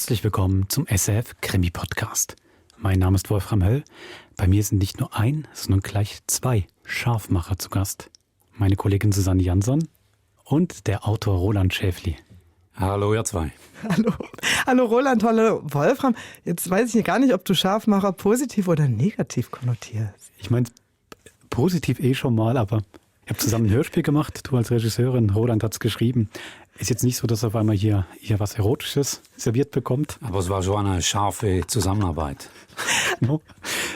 Herzlich willkommen zum SRF Krimi Podcast. Mein Name ist Wolfram Höll. Bei mir sind nicht nur ein, sondern gleich zwei Scharfmacher zu Gast. Meine Kollegin Susanne Jansson und der Autor Roland Schäfli. Hallo, ihr zwei. Hallo Roland, hallo Wolfram. Jetzt weiß ich gar nicht, ob du Scharfmacher positiv oder negativ konnotierst. Ich meine, positiv schon mal, aber ich habe zusammen ein Hörspiel gemacht. Du als Regisseurin, Roland hat es geschrieben. Ist jetzt nicht so, dass auf einmal hier was Erotisches serviert bekommt. Aber es war schon eine scharfe Zusammenarbeit. No.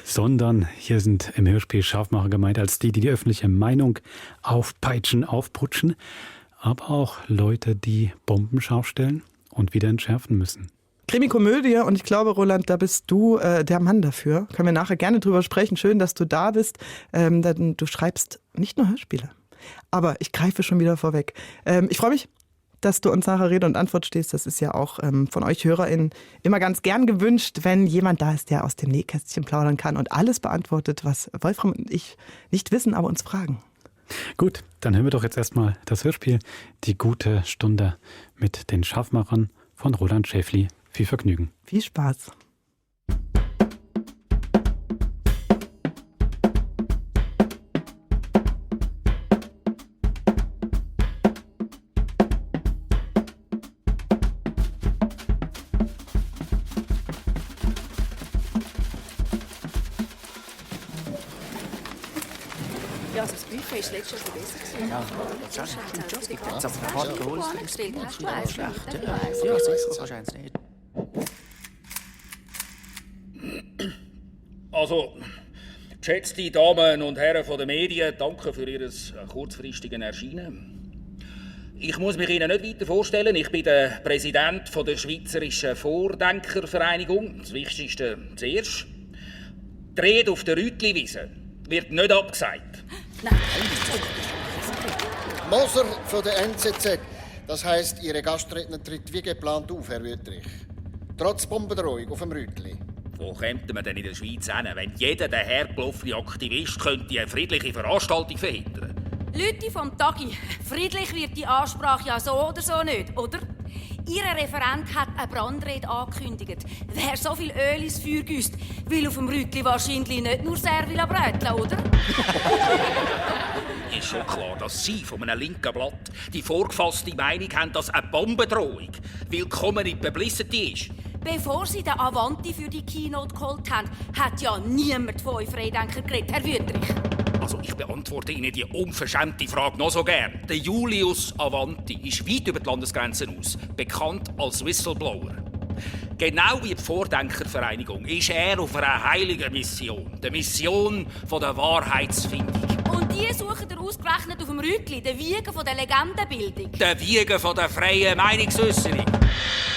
Sondern hier sind im Hörspiel Scharfmacher gemeint als die öffentliche Meinung aufpeitschen, aufputschen. Aber auch Leute, die Bomben scharf stellen und wieder entschärfen müssen. Krimi-Komödie, und ich glaube, Roland, da bist du der Mann dafür. Können wir nachher gerne drüber sprechen. Schön, dass du da bist. Du schreibst nicht nur Hörspiele. Aber ich greife schon wieder vorweg. Ich freue mich, dass du uns nachher Rede und Antwort stehst. Das ist ja auch von euch HörerInnen immer ganz gern gewünscht, wenn jemand da ist, der aus dem Nähkästchen plaudern kann und alles beantwortet, was Wolfram und ich nicht wissen, aber uns fragen. Gut, dann hören wir doch jetzt erstmal das Hörspiel Die gute Stunde mit den Scharfmachern von Roland Schäfli. Viel Vergnügen. Viel Spaß. Ja, also das Buffet ist letztes Jahr besser. Ja, das ist gibt jetzt aber ein paar geholt. Hast du eins? Ja, sicher, wahrscheinlich nicht. Also, geschätzte Damen und Herren von den Medien, danke für Ihr kurzfristiges Erscheinen. Ich muss mich Ihnen nicht weiter vorstellen. Ich bin der Präsident der Schweizerischen Vordenkervereinigung. Das Wichtigste zuerst. Die Rede auf der Rütliwiese wird nicht abgesagt. Moser von der NZZ. Das heisst, Ihre Gastredner tritt wie geplant auf, Herr Wüttrich. Trotz Bombendrohung auf dem Rütli. Wo kämen wir denn in der Schweiz hin, wenn jeder dahergelaufene Aktivist könnte eine friedliche Veranstaltung verhindern? Leute vom Tagi, friedlich wird die Ansprache ja so oder so nicht, oder? Ihr Referent hat eine Brandrede angekündigt. Wer so viel Öl ins Feuer gießt, will auf dem Rütli wahrscheinlich nicht nur Servila Brötchen, oder? Ist schon klar, dass Sie von einem linken Blatt die vorgefasste Meinung haben, dass eine Bombendrohung willkommene Publicity ist. Bevor Sie den Avanti für die Keynote geholt haben, hat ja niemand von euch Freidenker geredet, Herr Wüttrich. Also ich beantworte Ihnen die unverschämte Frage noch so gern. Der Julius Avanti ist weit über die Landesgrenzen aus bekannt als Whistleblower. Genau wie die Vordenkervereinigung ist er auf einer heiligen Mission. Der Mission von der Wahrheitsfindung. Und die suchen ihr ausgerechnet auf dem Rütli, den Wiegen von der Legendenbildung. Der Wiegen von der freien Meinungsäusserung.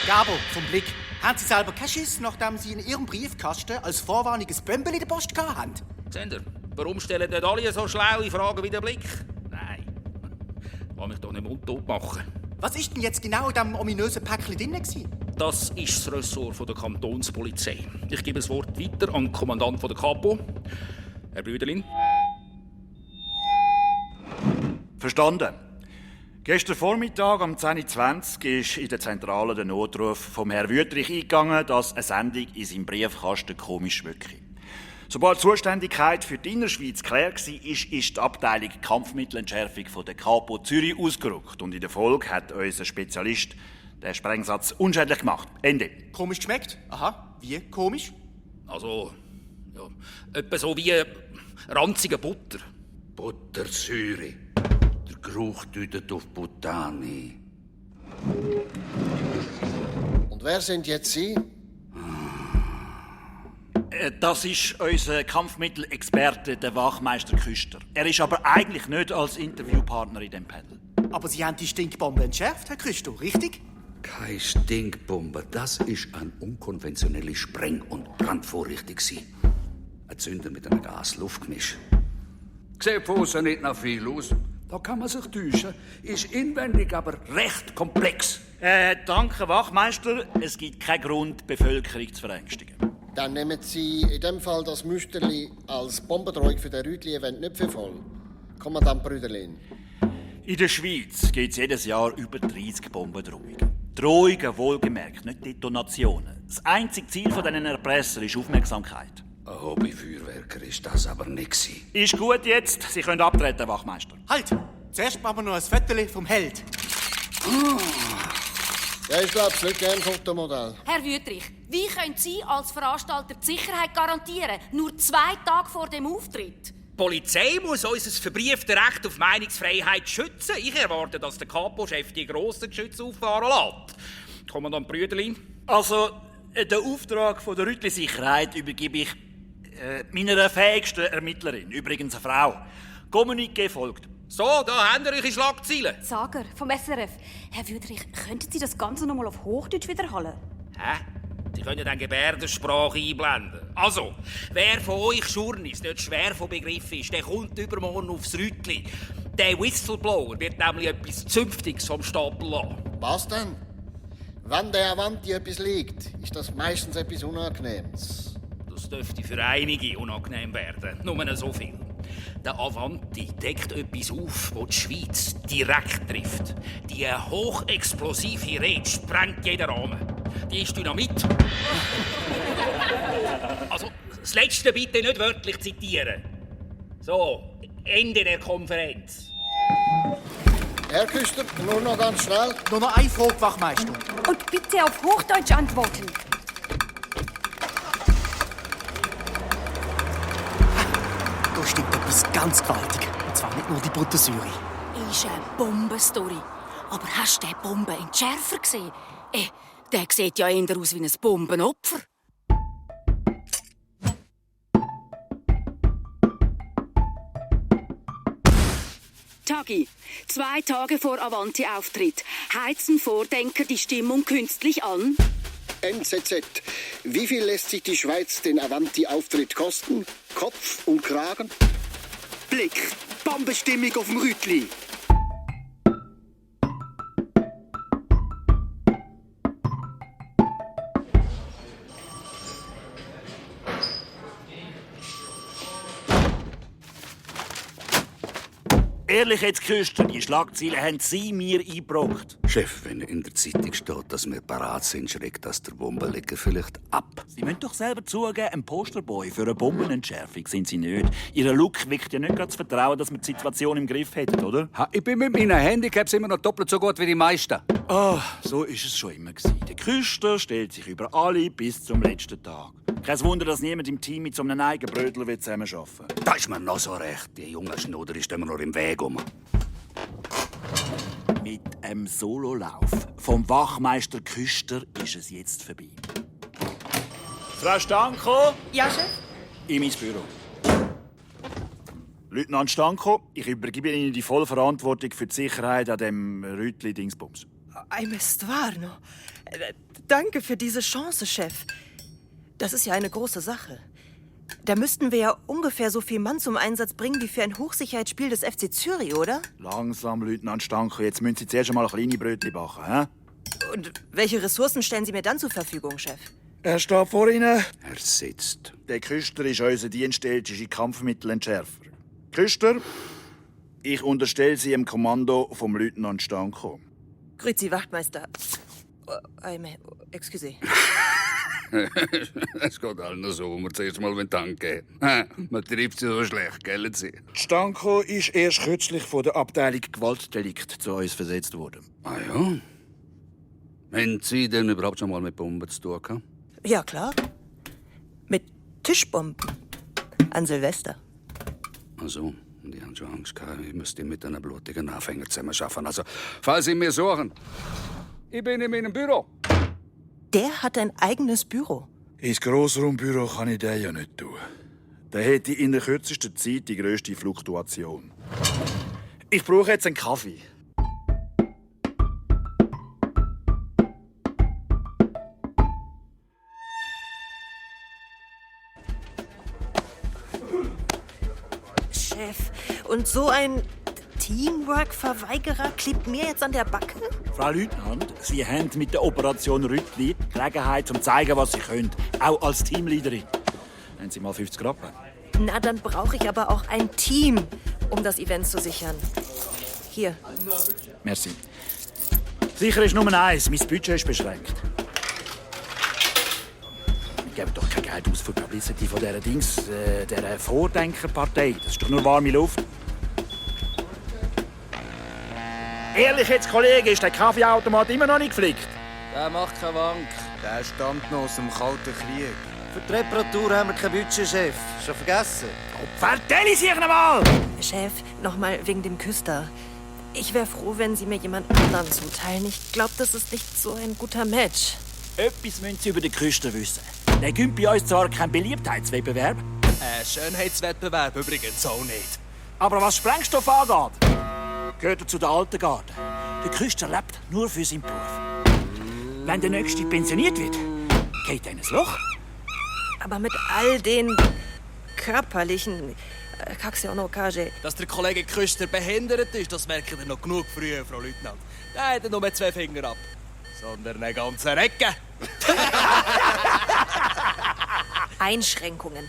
Gabo, vom Blick. Haben Sie selber keinen Schiss, nachdem Sie in Ihrem Briefkasten als Vorwarnung ein Bömbel in der Post gehabt haben? Seht ihr, warum stellen nicht alle so schlaue Fragen wie der Blick? Nein, ich kann mich doch nicht mundtot machen. Was ist denn jetzt genau in diesem ominösen Päckchen drin gewesen? Das ist das Ressort der Kantonspolizei. Ich gebe das Wort weiter an den Kommandant der Kapo, Herr Brüderlin. Verstanden. Gestern Vormittag um 10.20 Uhr ist in der Zentrale der Notruf vom Herrn Wüttrich eingegangen, dass eine Sendung in seinem Briefkasten komisch wirke. Sobald die Zuständigkeit für die Innerschweiz geklärt war, ist die Abteilung Kampfmittelentschärfung von der Kapo Zürich ausgerückt. Und in der Folge hat unser Spezialist den Sprengsatz unschädlich gemacht. Ende. Komisch geschmeckt? Aha, wie komisch? Also, ja, etwa so wie ranzige Butter. Buttersäure. Der Geruch deutet auf Butani. Und wer sind jetzt Sie? Das ist unser Kampfmittelexperte, der Wachmeister Küster. Er ist aber eigentlich nicht als Interviewpartner in dem Panel. Aber Sie haben die Stinkbombe entschärft, Herr Christo, richtig? Keine Stinkbombe, das ist eine unkonventionelle Spreng- und Brandvorrichtung. Ein Zünder mit einem Gas-Luft-Gemisch. Sieht von außen nicht nach viel aus. Da kann man sich täuschen. Ist inwendig aber recht komplex. Danke, Wachmeister. Es gibt keinen Grund, die Bevölkerung zu verängstigen. Dann nehmen Sie in dem Fall das Müsterli als Bombendrohung für den Rütli-Event nicht für voll. Kommandant Brüderlin. In der Schweiz gibt es jedes Jahr über 30 Bombendrohungen. Drohungen wohlgemerkt, nicht Detonationen. Das einzige Ziel von diesen Erpresser ist Aufmerksamkeit. Ein Hobbyfeuerwerker ist das aber nicht gewesen. Ist gut jetzt. Sie können abtreten, Wachmeister. Halt! Zuerst machen wir noch ein Foto vom Held. Der ist, glaube ich, nicht gern Fotomodell. Herr Wüthrich, wie können Sie als Veranstalter die Sicherheit garantieren? Nur 2 Tage vor dem Auftritt? Die Polizei muss unser verbrieftes Recht auf Meinungsfreiheit schützen. Ich erwarte, dass der Kapo-Chef die grossen Geschütze auffahren lässt. Kommandant Brüderli? Also, den Auftrag von der Rütli-Sicherheit übergebe ich meiner fähigsten Ermittlerin, übrigens eine Frau. Kommuniqué folgt. So, da haben wir eure Schlagzeilen. Sager vom SRF. Herr Wüthrich, könnten Sie das Ganze noch mal auf Hochdeutsch wiederholen? Hä? Sie können dann Gebärdensprache einblenden. Also, wer von euch Journis nicht schwer von Begriff ist, der kommt übermorgen aufs Rütli. Der Whistleblower wird nämlich etwas Zünftiges vom Stapel lassen. Was denn? Wenn der Avanti etwas liegt, ist das meistens etwas Unangenehmes. Das dürfte für einige unangenehm werden. Nur so viel. Der Avanti deckt etwas auf, das die Schweiz direkt trifft. Die hochexplosive Rede sprengt jeden Rahmen. Die ist Dynamit. Also, das Letzte bitte nicht wörtlich zitieren. So, Ende der Konferenz. Herr Küster, nur noch ganz schnell. Nur noch eine Frage, Wachmeister. Und bitte auf Hochdeutsch antworten. Da stimmt etwas ganz gewaltig. Und zwar nicht nur die Buttersäure. Ist eine Bombenstory. Aber hast du den Bombenentschärfer gesehen? Der sieht ja eher aus wie ein Bombenopfer. Tagi, 2 Tage vor Avanti-Auftritt. Heizen Vordenker die Stimmung künstlich an? NZZ. Wie viel lässt sich die Schweiz den Avanti-Auftritt kosten? Kopf und Kragen? Blick, Bombenstimmung auf dem Rütli. Ehrlich jetzt, Küster, die Schlagzeilen haben Sie mir eingebrockt. Chef, wenn in der Zeitung steht, dass wir parat sind, schreckt das der Bombenleger vielleicht ab. Sie müssen doch selber zugeben, ein Posterboy für eine Bombenentschärfung sind Sie nicht. Ihr Look weckt ja nicht gerade das Vertrauen, dass wir die Situation im Griff hätten, oder? Ha, ich bin mit meinen Handicaps immer noch doppelt so gut wie die meisten. So ist es schon immer gewesen. Der Küster stellt sich über alle bis zum letzten Tag. Kein Wunder, dass niemand im Team mit so einem Eigenbrötler zusammenarbeiten will. Da ist mir noch so recht. Die junge Schnudder ist immer noch im Weg um. Mit einem Sololauf vom Wachmeister Küster ist es jetzt vorbei. Frau Stanko? Ja, Chef? In mein Büro. Leutnant Stanko, ich übergebe Ihnen die volle Verantwortung für die Sicherheit an dem Rütli-Dingsbums. Ay, Mestuarno. Danke für diese Chance, Chef. Das ist ja eine große Sache. Da müssten wir ja ungefähr so viel Mann zum Einsatz bringen wie für ein Hochsicherheitsspiel des FC Zürich, oder? Langsam, Leutnant Stanko. Jetzt müssen Sie zuerst einmal kleine Brötchen backen. He? Und welche Ressourcen stellen Sie mir dann zur Verfügung, Chef? Er steht vor Ihnen. Er sitzt. Der Küster ist unser dienstältester Kampfmittelentschärfer. Küster, ich unterstelle Sie im Kommando vom Leutnant Stanko. Grüezi, Wachtmeister. Excusez. Es geht allen so, wo wir zuerst mal danken. Man trifft sie so schlecht, gell? Stanko ist erst kürzlich von der Abteilung Gewaltdelikt zu uns versetzt worden. Ah ja? Haben Sie denn überhaupt schon mal mit Bomben zu tun gehabt? Ja, klar. Mit Tischbomben. An Silvester. Also, die haben schon Angst gehabt, ich müsste mit einem blutigen Anfänger zusammen schaffen. Also, falls Sie mir suchen, ich bin in meinem Büro. Der hat ein eigenes Büro. Ins Grossraumbüro kann ich den ja nicht tun. Der hätte in der kürzesten Zeit die grösste Fluktuation. Ich brauche jetzt einen Kaffee. Chef, und so ein Teamwork-Verweigerer klebt mir jetzt an der Backe? Frau Leutnant, Sie haben mit der Operation Rütli Gelegenheit, um zu zeigen, was Sie können. Auch als Teamleaderin. Haben Sie mal 50 Rappen? Na, dann brauche ich aber auch ein Team, um das Event zu sichern. Hier. Merci. Sicher ist Nummer 1, mein Budget ist beschränkt. Wir geben doch kein Geld aus für Publicity von dieser dieser Vordenkerpartei. Das ist doch nur warme Luft. Ehrlich jetzt, Kollege, ist der Kaffeeautomat immer noch nicht geflickt? Der macht keinen Wank. Der stammt noch aus dem Kalten Krieg. Für die Reparatur haben wir kein Budget, Chef. Schon vergessen? Vertell ich einmal! Chef, nochmal wegen dem Küster. Ich wäre froh, wenn Sie mir jemand anderen zuteilen. Ich glaube, das ist nicht so ein guter Match. Etwas müssen Sie über den Küster wissen. Der gibt bei uns zwar keinen Beliebtheitswettbewerb. Schönheitswettbewerb übrigens auch nicht. Aber was Sprengstoff angeht, gehört er zu der alten Garde. Der Küster lebt nur für seinen Beruf. Wenn der Nächste pensioniert wird, geht er in ein Loch. Aber mit all den körperlichen Kaksionokage. Dass der Kollege Küster behindert ist, das merkt ihr noch genug früher, Frau Leutnant. Der hat nur 2 Finger ab. Sondern eine ganze Recke. Einschränkungen.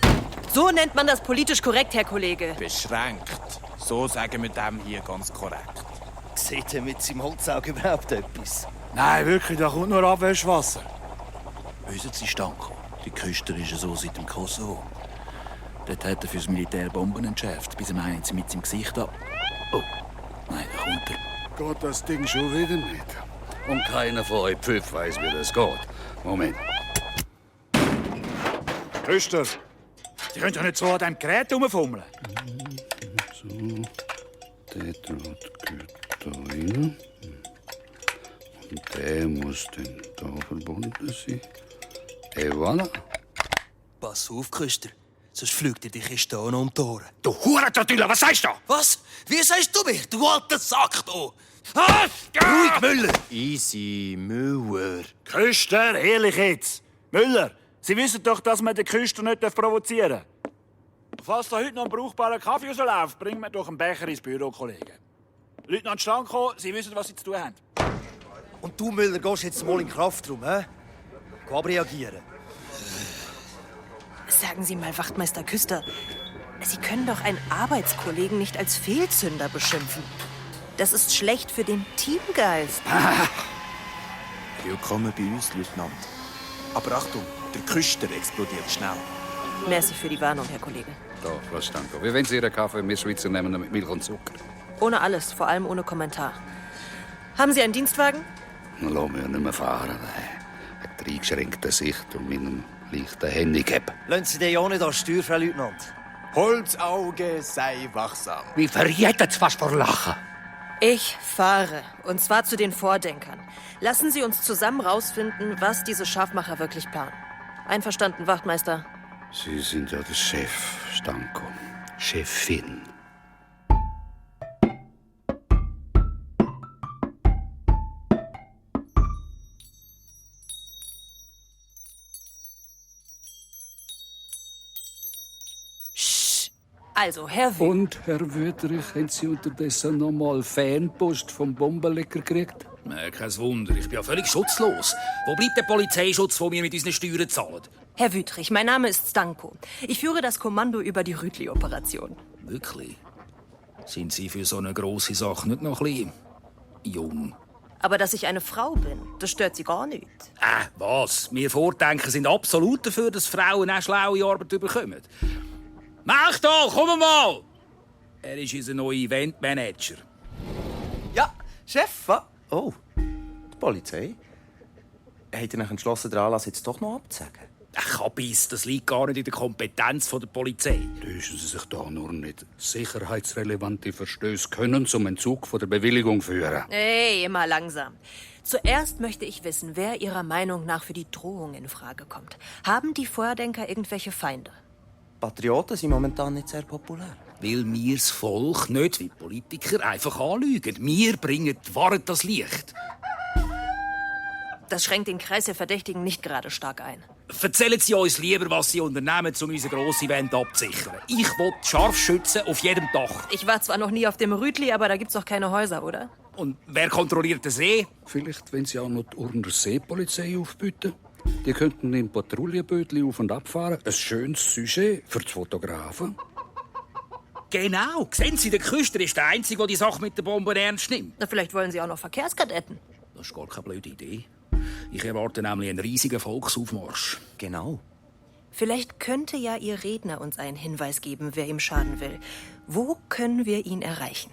So nennt man das politisch korrekt, Herr Kollege. Beschränkt. So sagen wir dem hier ganz korrekt. Sieht er mit seinem Holzauge überhaupt etwas? Nein, wirklich, da kommt nur Abwäschwasser. Wissen Sie, Stanko, der Küster ist so seit dem Kosovo. Dort hat er fürs Militär Bomben entschärft, bis ihm einer mit seinem Gesicht ab. Oh, nein, da kommt er. Geht das Ding schon wieder nicht? Und keiner von euch Pfiff weiß, wie das geht. Moment. Küster, Sie können doch nicht so an diesem Gerät herumfummeln. So, der Draht gehört da rein. Und der muss dann da verbunden sein. Et voilà. Pass auf, Küster. Sonst fliegt dir die Kiste auch noch um die Ohren. Du Hurentortilla, was sagst du? Was? Wie sagst du mich, du alter Sack da? Ruhig, Müller! Easy, Müller. Küster, ehrlich jetzt. Müller, Sie wissen doch, dass man den Küster nicht provozieren darf. Falls da heute noch ein brauchbarer Kaffee rausläuft, bringen wir doch einen Becher ins Büro, Kollegen. Leutnant Stanko, Sie wissen, was Sie zu tun haben. Und du, Müller, gehst jetzt mal in den Kraftraum, hä? Geh abreagieren. Sagen Sie mal, Wachtmeister Küster, Sie können doch einen Arbeitskollegen nicht als Fehlzünder beschimpfen. Das ist schlecht für den Teamgeist. Willkommen bei uns, Leutnant. Aber Achtung, der Küster explodiert schnell. Merci für die Warnung, Herr Kollege. Da, Frau Stanko. Wie wenn Sie Ihren Kaffee mit Schweizer nehmen mit Milch und Zucker? Ohne alles, vor allem ohne Kommentar. Haben Sie einen Dienstwagen? Dann lassen wir nicht mehr fahren. Eine eingeschränkte Sicht und mit einem leichten Handicap. Lassen Sie den ja nicht an Steuer, Frau Leutnant. Holzauge, sei wachsam. Wie verjettet's fast vor Lachen. Ich fahre. Und zwar zu den Vordenkern. Lassen Sie uns zusammen rausfinden, was diese Scharfmacher wirklich planen. Einverstanden, Wachtmeister? Sie sind ja der Chef, Stanko. Chefin. Also, Herr W. Und, Herr Wüterich, haben Sie unterdessen noch mal Fanpost vom Bombenlecker gekriegt? Kein Wunder, ich bin ja völlig schutzlos. Wo bleibt der Polizeischutz, den wir mit unseren Steuern zahlen? Herr Wüterich, mein Name ist Stanko. Ich führe das Kommando über die Rütli-Operation. Wirklich? Sind Sie für so eine grosse Sache nicht noch ein bisschen jung? Aber dass ich eine Frau bin, das stört Sie gar nicht. Was? Wir Vordenker sind absolut dafür, dass Frauen auch schlaue Arbeit bekommen. Mach doch, komm mal! Er ist unser neuer Eventmanager. Ja, Chef, oh, die Polizei. Hat er entschlossen, den Anlass jetzt doch noch abzusagen? Kabis, das liegt gar nicht in der Kompetenz der Polizei. Täuschen Sie sich da nur nicht. Sicherheitsrelevante Verstöße können zum Entzug von der Bewilligung führen. Hey, immer langsam. Zuerst möchte ich wissen, wer Ihrer Meinung nach für die Drohung in Frage kommt. Haben die Vordenker irgendwelche Feinde? Patrioten sind momentan nicht sehr populär. Weil wir das Volk nicht wie Politiker einfach anlügen. Wir bringen die Wahrheit das Licht. Das schränkt den Kreis der Verdächtigen nicht gerade stark ein. Erzählen Sie uns lieber, was Sie unternehmen, um unser grosses Event abzusichern. Ich will Scharfschützen auf jedem Dach. Ich war zwar noch nie auf dem Rütli, aber da gibt's doch keine Häuser, oder? Und wer kontrolliert den See? Vielleicht, wenn Sie auch noch die Unterseepolizei aufbieten. Die könnten im Patrouillenbötli auf- und abfahren. Ein schönes Sujet für die Fotografen. Genau. Sehen Sie, der Küster ist der Einzige, der die Sache mit der Bombe ernst nimmt. Na, vielleicht wollen Sie auch noch Verkehrskadetten. Das ist gar keine blöde Idee. Ich erwarte nämlich einen riesigen Volksaufmarsch. Genau. Vielleicht könnte ja Ihr Redner uns einen Hinweis geben, wer ihm schaden will. Wo können wir ihn erreichen?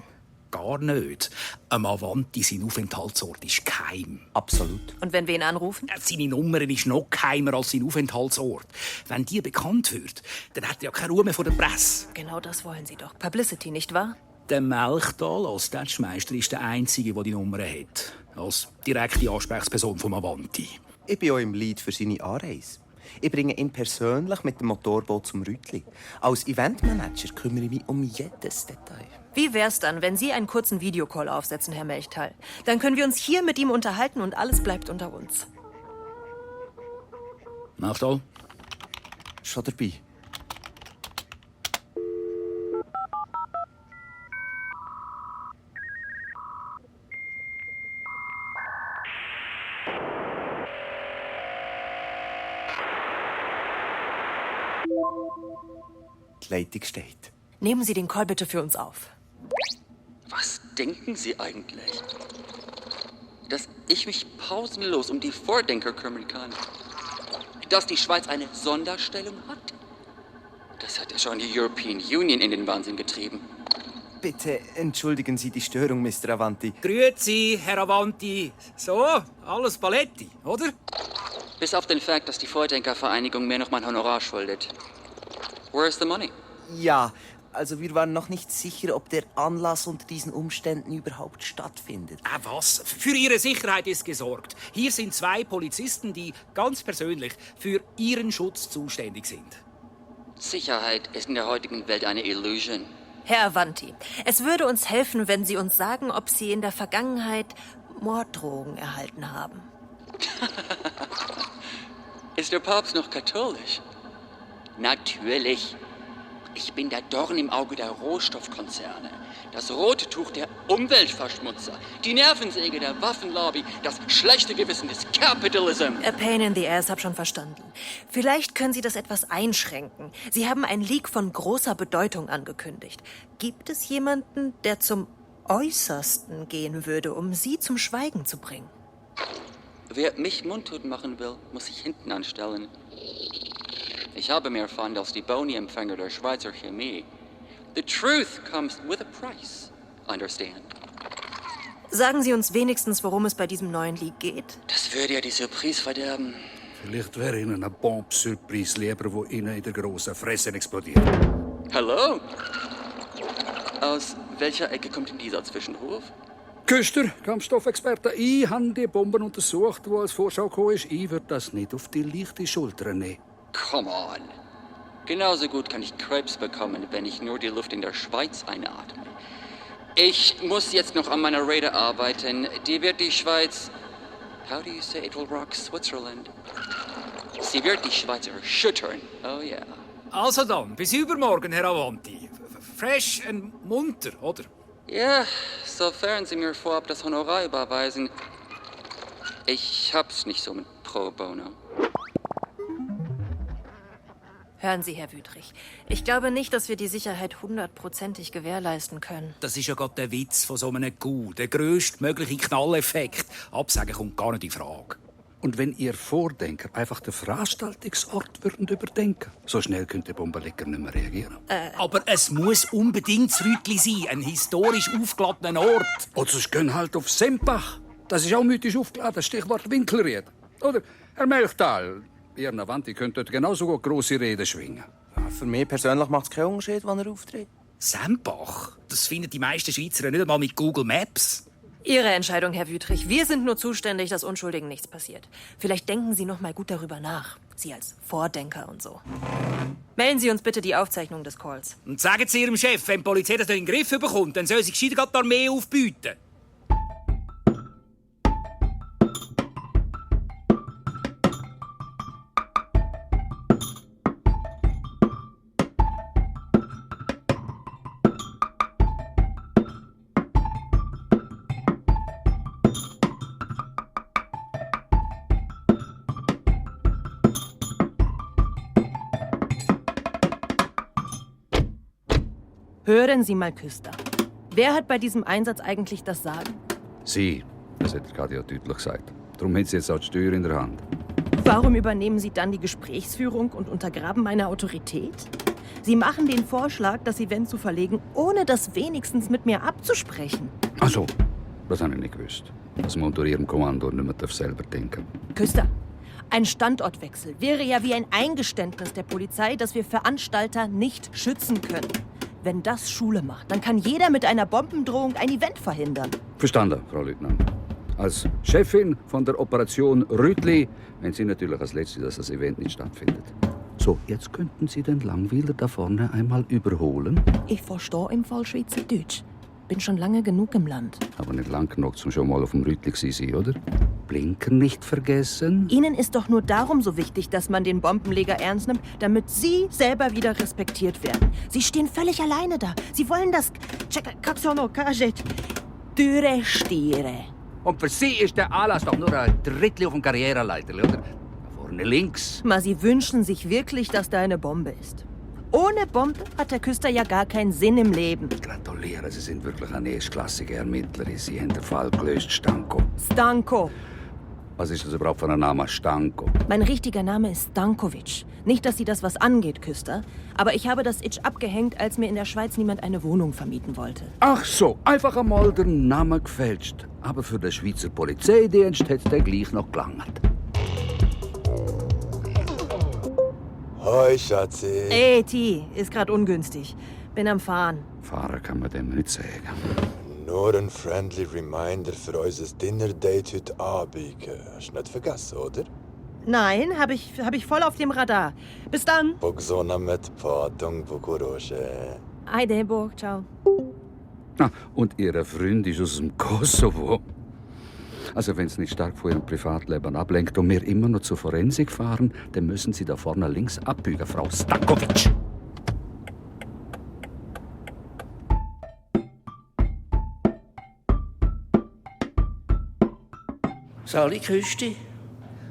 Gar nicht. Am Avanti sein Aufenthaltsort ist geheim. Absolut. Und wenn wir ihn anrufen? Seine Nummer ist noch geheimer als sein Aufenthaltsort. Wenn die bekannt wird, dann hat er ja keine Ruhe mehr vor der Presse. Genau das wollen Sie doch. Publicity, nicht wahr? Der Melchthal als Tatschmeister ist der Einzige, der die Nummer hat. Als direkte Ansprechperson vom Avanti. Ich bin auch im Lead für seine Anreise. Ich bringe ihn persönlich mit dem Motorboot zum Rütli. Als Eventmanager kümmere ich mich um jedes Detail. Wie wär's dann, wenn Sie einen kurzen Videocall aufsetzen, Herr Melchthal? Dann können wir uns hier mit ihm unterhalten und alles bleibt unter uns. Melchthal? Schon dabei. Die Leitung steht. Nehmen Sie den Call bitte für uns auf. Was denken Sie eigentlich? Dass ich mich pausenlos um die Vordenker kümmern kann? Dass die Schweiz eine Sonderstellung hat? Das hat ja schon die European Union in den Wahnsinn getrieben. Bitte entschuldigen Sie die Störung, Mr. Avanti. Grüezi, Herr Avanti. So, alles Paletti, oder? Bis auf den Fakt, dass die Vordenkervereinigung mir noch mein Honorar schuldet. Where's the money? Ja, also wir waren noch nicht sicher, ob der Anlass unter diesen Umständen überhaupt stattfindet. Was? Für Ihre Sicherheit ist gesorgt. Hier sind 2 Polizisten, die ganz persönlich für Ihren Schutz zuständig sind. Sicherheit ist in der heutigen Welt eine Illusion. Herr Avanti, es würde uns helfen, wenn Sie uns sagen, ob Sie in der Vergangenheit Morddrohungen erhalten haben. Ist der Papst noch katholisch? Natürlich. Ich bin der Dorn im Auge der Rohstoffkonzerne, das rote Tuch der Umweltverschmutzer, die Nervensäge der Waffenlobby, das schlechte Gewissen des Capitalism. A pain in the ass, hab schon verstanden. Vielleicht können Sie das etwas einschränken. Sie haben ein Leak von großer Bedeutung angekündigt. Gibt es jemanden, der zum Äußersten gehen würde, um Sie zum Schweigen zu bringen? Wer mich mundtot machen will, muss sich hinten anstellen. Ich habe mehr Pfand als die Boni-Empfänger der Schweizer Chemie. The truth comes with a price. Understand? Sagen Sie uns wenigstens, worum es bei diesem neuen Leak geht. Das würde ja die Surprise verderben. Vielleicht wäre Ihnen eine Bomb-Surprise lieber, wo Ihnen in der grossen Fresse explodiert. Hallo? Aus welcher Ecke kommt denn dieser Zwischenruf? Küster, Kampfstoffexperte, ich habe die Bomben untersucht, die als Vorschau gekommen ist. Ich würde das nicht auf die leichte Schulter nehmen. Come on. Genauso gut kann ich Krebs bekommen, wenn ich nur die Luft in der Schweiz einatme. Ich muss jetzt noch an meiner Rede arbeiten. Die wird die Schweiz... How do you say it will rock Switzerland? Sie wird die Schweiz erschüttern. Oh yeah. Also dann, bis übermorgen, Herr Avanti. Fresh und munter, oder? Ja, sofern Sie mir vorab das Honorar überweisen. Ich hab's nicht so mit Pro Bono. Hören Sie, Herr Wüthrich, ich glaube nicht, dass wir die Sicherheit 100%ig gewährleisten können. Das ist ja gerade der Witz von so einem Coup. Der grösstmögliche Knalleffekt. Absagen kommt gar nicht in Frage. Und wenn Ihr Vordenker einfach den Veranstaltungsort würden überdenken, so schnell könnte der Bombenleger nicht mehr reagieren. Aber es muss unbedingt das Rütli sein, ein historisch aufgeladener Ort. Oder sonst gehen halt auf Sempach. Das ist auch mythisch aufgeladen, Stichwort Winkelried. Oder, Herr Melchthal, Ihr Avanti könnt dort genauso gut grosse Reden schwingen. Ja, für mich persönlich macht es keinen Unterschied, wann er auftritt. Sempach? Das finden die meisten Schweizer nicht einmal mit Google Maps. Ihre Entscheidung, Herr Wüthrich. Wir sind nur zuständig, dass Unschuldigen nichts passiert. Vielleicht denken Sie noch mal gut darüber nach. Sie als Vordenker und so. Melden Sie uns bitte die Aufzeichnung des Calls. Und sagen Sie Ihrem Chef, wenn die Polizei das in den Griff bekommt, dann soll sie gescheiter die Armee aufbieten. Hören Sie mal, Küster. Wer hat bei diesem Einsatz eigentlich das Sagen? Sie, Das hat Kadia deutlich gesagt. Darum hat sie jetzt auch die Steuer in der Hand. Warum übernehmen Sie dann die Gesprächsführung und untergraben meine Autorität? Sie machen den Vorschlag, das Event zu verlegen, ohne das wenigstens mit mir abzusprechen. Ach so, das habe ich nicht gewusst. Dass man unter Ihrem Kommando nicht mehr selber denken darf. Küster, ein Standortwechsel wäre ja wie ein Eingeständnis der Polizei, dass wir Veranstalter nicht schützen können. Wenn das Schule macht, dann kann jeder mit einer Bombendrohung ein Event verhindern. Verstanden, Frau Leutnant. Als Chefin von der Operation Rütli wenn Sie natürlich als Letzte, dass das Event nicht stattfindet. So, jetzt könnten Sie den Langweiler da vorne einmal überholen. Ich verstehe im Fall Schweizerdeutsch. Bin schon lange genug im Land. Aber nicht lang genug, zum schon mal auf dem Rütli sein, oder? Blinker nicht vergessen. Ihnen ist doch nur darum so wichtig, dass man den Bombenleger ernst nimmt, damit Sie selber wieder respektiert werden. Sie stehen völlig alleine da. Sie wollen das durchstieren. Und für Sie ist der Anlass doch nur ein Drittel auf dem Karriereleiter, oder? Da vorne links. Ma, Sie wünschen sich wirklich, dass da eine Bombe ist. Ohne Bombe hat der Küster ja gar keinen Sinn im Leben. Gratuliere, Sie sind wirklich eine erstklassige Ermittlerin. Sie haben den Fall gelöst, Stanko. Stanko. Was ist das überhaupt für ein Name, Stanko? Mein richtiger Name ist Stankovic. Nicht, dass Sie das was angeht, Küster. Aber ich habe das Itch abgehängt, als mir in der Schweiz niemand eine Wohnung vermieten wollte. Ach so, einfach einmal der Name gefälscht. Aber für den Schweizer Polizeidienst hätte der gleich noch gelangt. Hoi, Schatzi. Ey, T, ist grad ungünstig. Bin am Fahren. Fahren kann man dem nicht sagen. Nur ein friendly reminder für unser Dinner-Date heute Abend. Hast du nicht vergessen, oder? Nein, hab ich voll auf dem Radar. Bis dann. Bogzona mit Patung, Bogorosche. Heidelburg, ciao. Ah, und Ihr Freund ist aus dem Kosovo. Also wenn es nicht stark von Ihrem Privatleben ablenkt und wir immer noch zur Forensik fahren, dann müssen Sie da vorne links abbiegen, Frau Stankovic. Sali Küsti,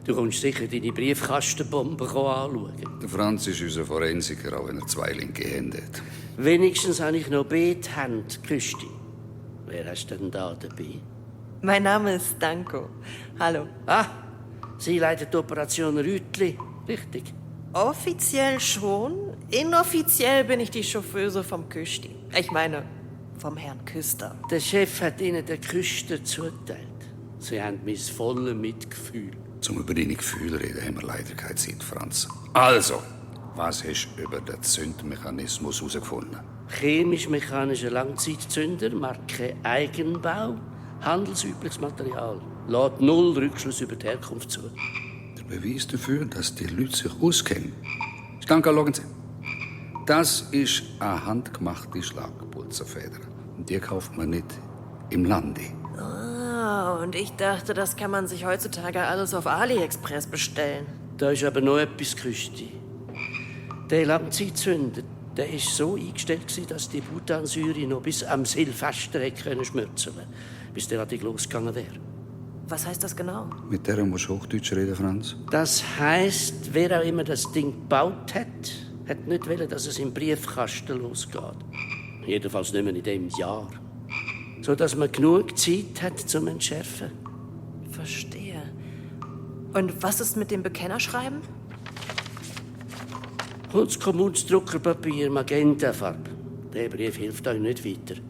du kommst sicher deine Briefkastenbombe anschauen. Der Franz ist unser Forensiker, auch wenn er 2 linke Hände hat. Wenigstens habe ich noch beide Hände, Küsti. Wer hast du denn da dabei? Mein Name ist Stanko. Hallo. Ah, sie leitet die Operation Rütli, richtig? Offiziell schon. Inoffiziell bin ich die Chauffeuse vom Küsti. Ich meine, vom Herrn Küster. Der Chef hat ihnen den Küster zuteilt. Sie haben mein volles Mitgefühl. Zum über deine Gefühle reden haben wir leider keine Zeit, Franz. Also, was hast du über den Zündmechanismus herausgefunden? Chemisch-mechanischer Langzeitzünder, Marke Eigenbau, handelsübliches Material. Lässt 0 Rückschluss über die Herkunft zu. Der Beweis dafür, dass die Leute sich auskennen. Stanka, schauen Sie. Das ist eine handgemachte Schlagpulverfeder. Und die kauft man nicht im Lande. Ah, und ich dachte, das kann man sich heutzutage alles auf AliExpress bestellen. Da ist aber noch etwas, Küsti. Der Langzeitzünder, der war so eingestellt, dass die Butansäure noch bis am Silvester schmürzeln konnte, bis der Artikel losgegangen wäre. Was heißt das genau? Mit der musst du Hochdeutsch reden, Franz. Das heisst, wer auch immer das Ding gebaut hat nicht wollen, dass es im Briefkasten losgeht. Jedenfalls nicht mehr in dem Jahr. So dass man genug Zeit hat zum Entschärfen. Verstehe. Und was ist mit dem Bekennerschreiben? Kunstkommunsdruckerpapier, Magentafarbe. Der Brief hilft euch nicht weiter.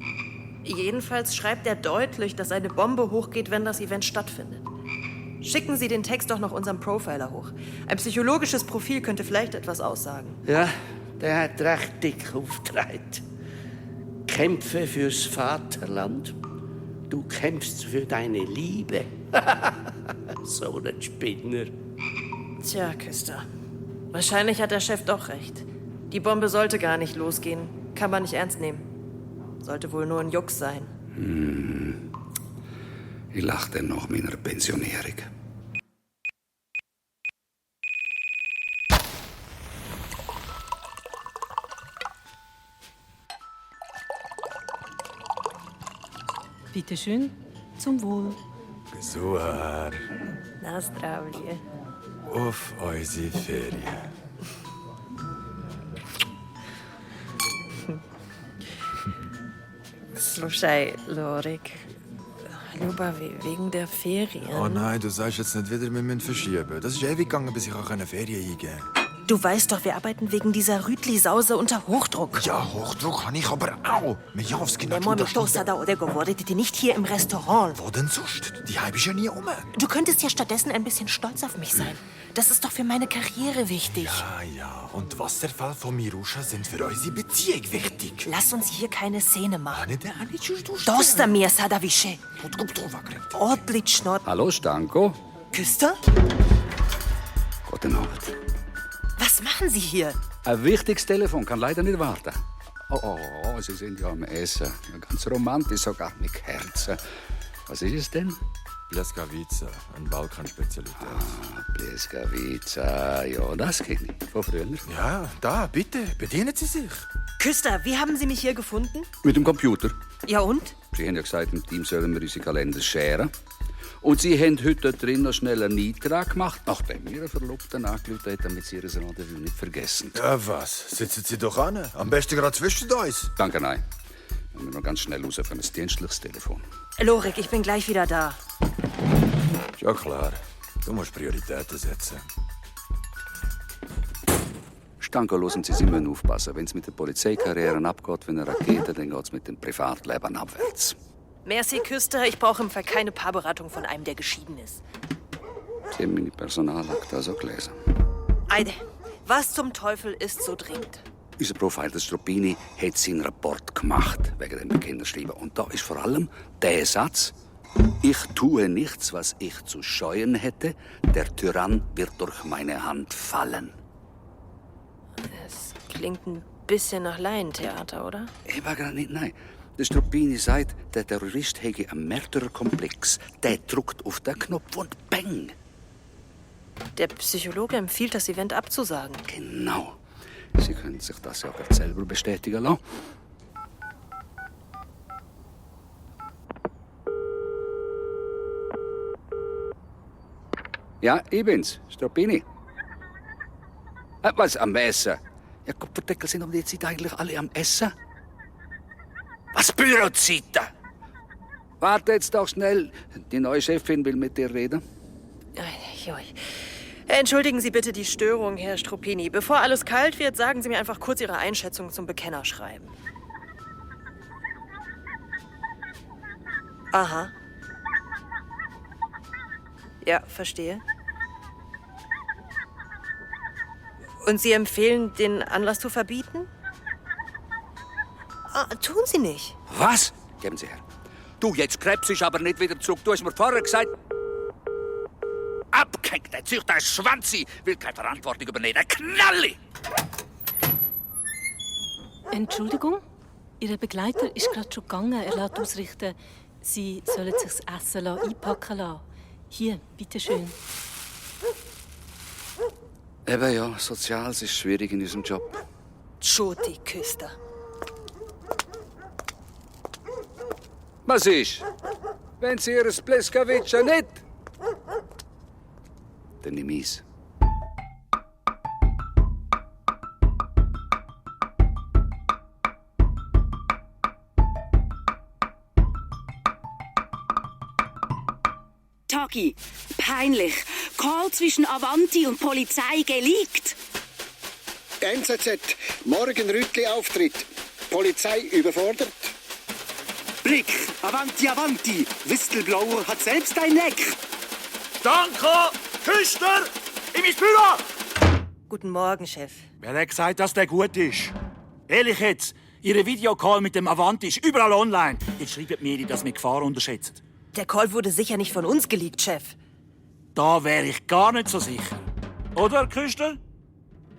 Jedenfalls schreibt er deutlich, dass eine Bombe hochgeht, wenn das Event stattfindet. Schicken Sie den Text doch noch unserem Profiler hoch. Ein psychologisches Profil könnte vielleicht etwas aussagen. Ja, der hat recht dick aufgetragen. Kämpfe fürs Vaterland. Du kämpfst für deine Liebe. So ein Spinner. Tja, Küster. Wahrscheinlich hat der Chef doch recht. Die Bombe sollte gar nicht losgehen. Kann man nicht ernst nehmen. Sollte wohl nur ein Jux sein. Ich lache dann nach meiner Pensionierung. Bitte schön, zum Wohl. Besucher. Na, zdravlje. Auf unsere Ferien. Slušaj, Lorik. Lubavi, wegen der Ferien. Oh nein, du sagst jetzt nicht wieder, wir müssen verschieben. Das ist ewig gegangen, bis ich auch eine Ferien eingehen konnte. Du weißt doch, wir arbeiten wegen dieser Rütli-Sause unter Hochdruck. Ja, Hochdruck habe ich aber auch. Mijowski die nicht hier im Restaurant. Wo denn sonst? Die Heim ist ja nie um. Du könntest ja stattdessen ein bisschen stolz auf mich sein. Das ist doch für meine Karriere wichtig. Ja. Und Wasserfall von Mirusha sind für unsere Beziehung wichtig. Lass uns hier keine Szene machen. Dosta Dosta mir Sadavische. Odlično. Hallo, Stanko. Küster? Guten Abend. Was machen Sie hier? Ein wichtiges Telefon kann leider nicht warten. Oh, Sie sind ja am Essen. Ganz romantisch, sogar mit Kerzen. Was ist es denn? Pleskavica, ein Balkanspezialität. Pleskavica, ja, das kenne ich von früher. Ja, da, bitte, bedienen Sie sich. Küster, wie haben Sie mich hier gefunden? Mit dem Computer. Ja und? Sie haben ja gesagt, im Team sollen wir unsere Kalender scheren. Und Sie haben heute drin noch schnell einen Eintrag gemacht, nachdem wir Ihren Verlobten angerufen haben, damit Sie Ihr Rendezvous nicht vergessen. Ja, was? Sitzen Sie doch an. Am besten gerade zwischen uns. Danke, nein. Wir müssen noch ganz schnell raus für ein dienstliches Telefon. Lorik, ich bin gleich wieder da. Ja, klar. Du musst Prioritäten setzen. Stanko, hören Sie müssen aufpassen. Wenn es mit der Polizeikarriere abgeht wie eine Rakete, dann geht es mit dem Privatleben abwärts. Merci, Küster. Ich brauche im Fall keine Paarberatung von einem, der geschieden ist. Sie haben meine Personalakte so gelesen. Eide, was zum Teufel ist so dringend? Unser Profiler Stropini hat seinen Rapport gemacht, wegen dem Kinderschreiben. Und da ist vor allem der Satz: Ich tue nichts, was ich zu scheuen hätte. Der Tyrann wird durch meine Hand fallen. Das klingt ein bisschen nach Laientheater, oder? Ich war gar nicht, nein. Der Stropini sagt, der Terrorist hätte einen Mörderkomplex. Der drückt auf den Knopf und bang! Der Psychologe empfiehlt, das Event abzusagen. Genau. Sie können sich das ja auch selber bestätigen lassen. Ja, ich bin's, Stropini. Was, am Essen? Ja, Kopfverdeckel sind um die Zeit eigentlich alle am Essen. Was, Bürozeiten? Warte jetzt doch schnell. Die neue Chefin will mit dir reden. Entschuldigen Sie bitte die Störung, Herr Stropini. Bevor alles kalt wird, sagen Sie mir einfach kurz Ihre Einschätzung zum Bekennerschreiben. Aha. Ja, verstehe. Und Sie empfehlen, den Anlass zu verbieten? Tun Sie nicht. Was? Geben Sie her. Du, jetzt krebs ich aber nicht wieder zurück. Du hast mir vorher gesagt... Abgehängt, der zieht ein Schwanzi, will keine Verantwortung übernehmen. Knalli! Entschuldigung, Ihr Begleiter ist gerade schon gegangen. Er lässt ausrichten, Sie sollen sich das Essen einpacken lassen. Hier, bitteschön. Eben ja, Soziales ist schwierig in unserem Job. Schoti, Küster. Was ist? Wenn Sie Ihr Pleskavica nicht... Dann nehme ich's. Tagi, peinlich. Call zwischen Avanti und Polizei geleakt. NZZ, morgen Rütli-Auftritt. Polizei überfordert. Blick, Avanti, Avanti. Whistleblower hat selbst ein Neck. Danke! Küster! In mein Büro! Guten Morgen, Chef. Wer hat gesagt, dass der gut ist? Ehrlich jetzt, Ihre Videocall mit dem Avanti ist überall online. Jetzt schreiben mir, dass wir Gefahr unterschätzen. Der Call wurde sicher nicht von uns geleakt, Chef. Da wäre ich gar nicht so sicher. Oder, Küster?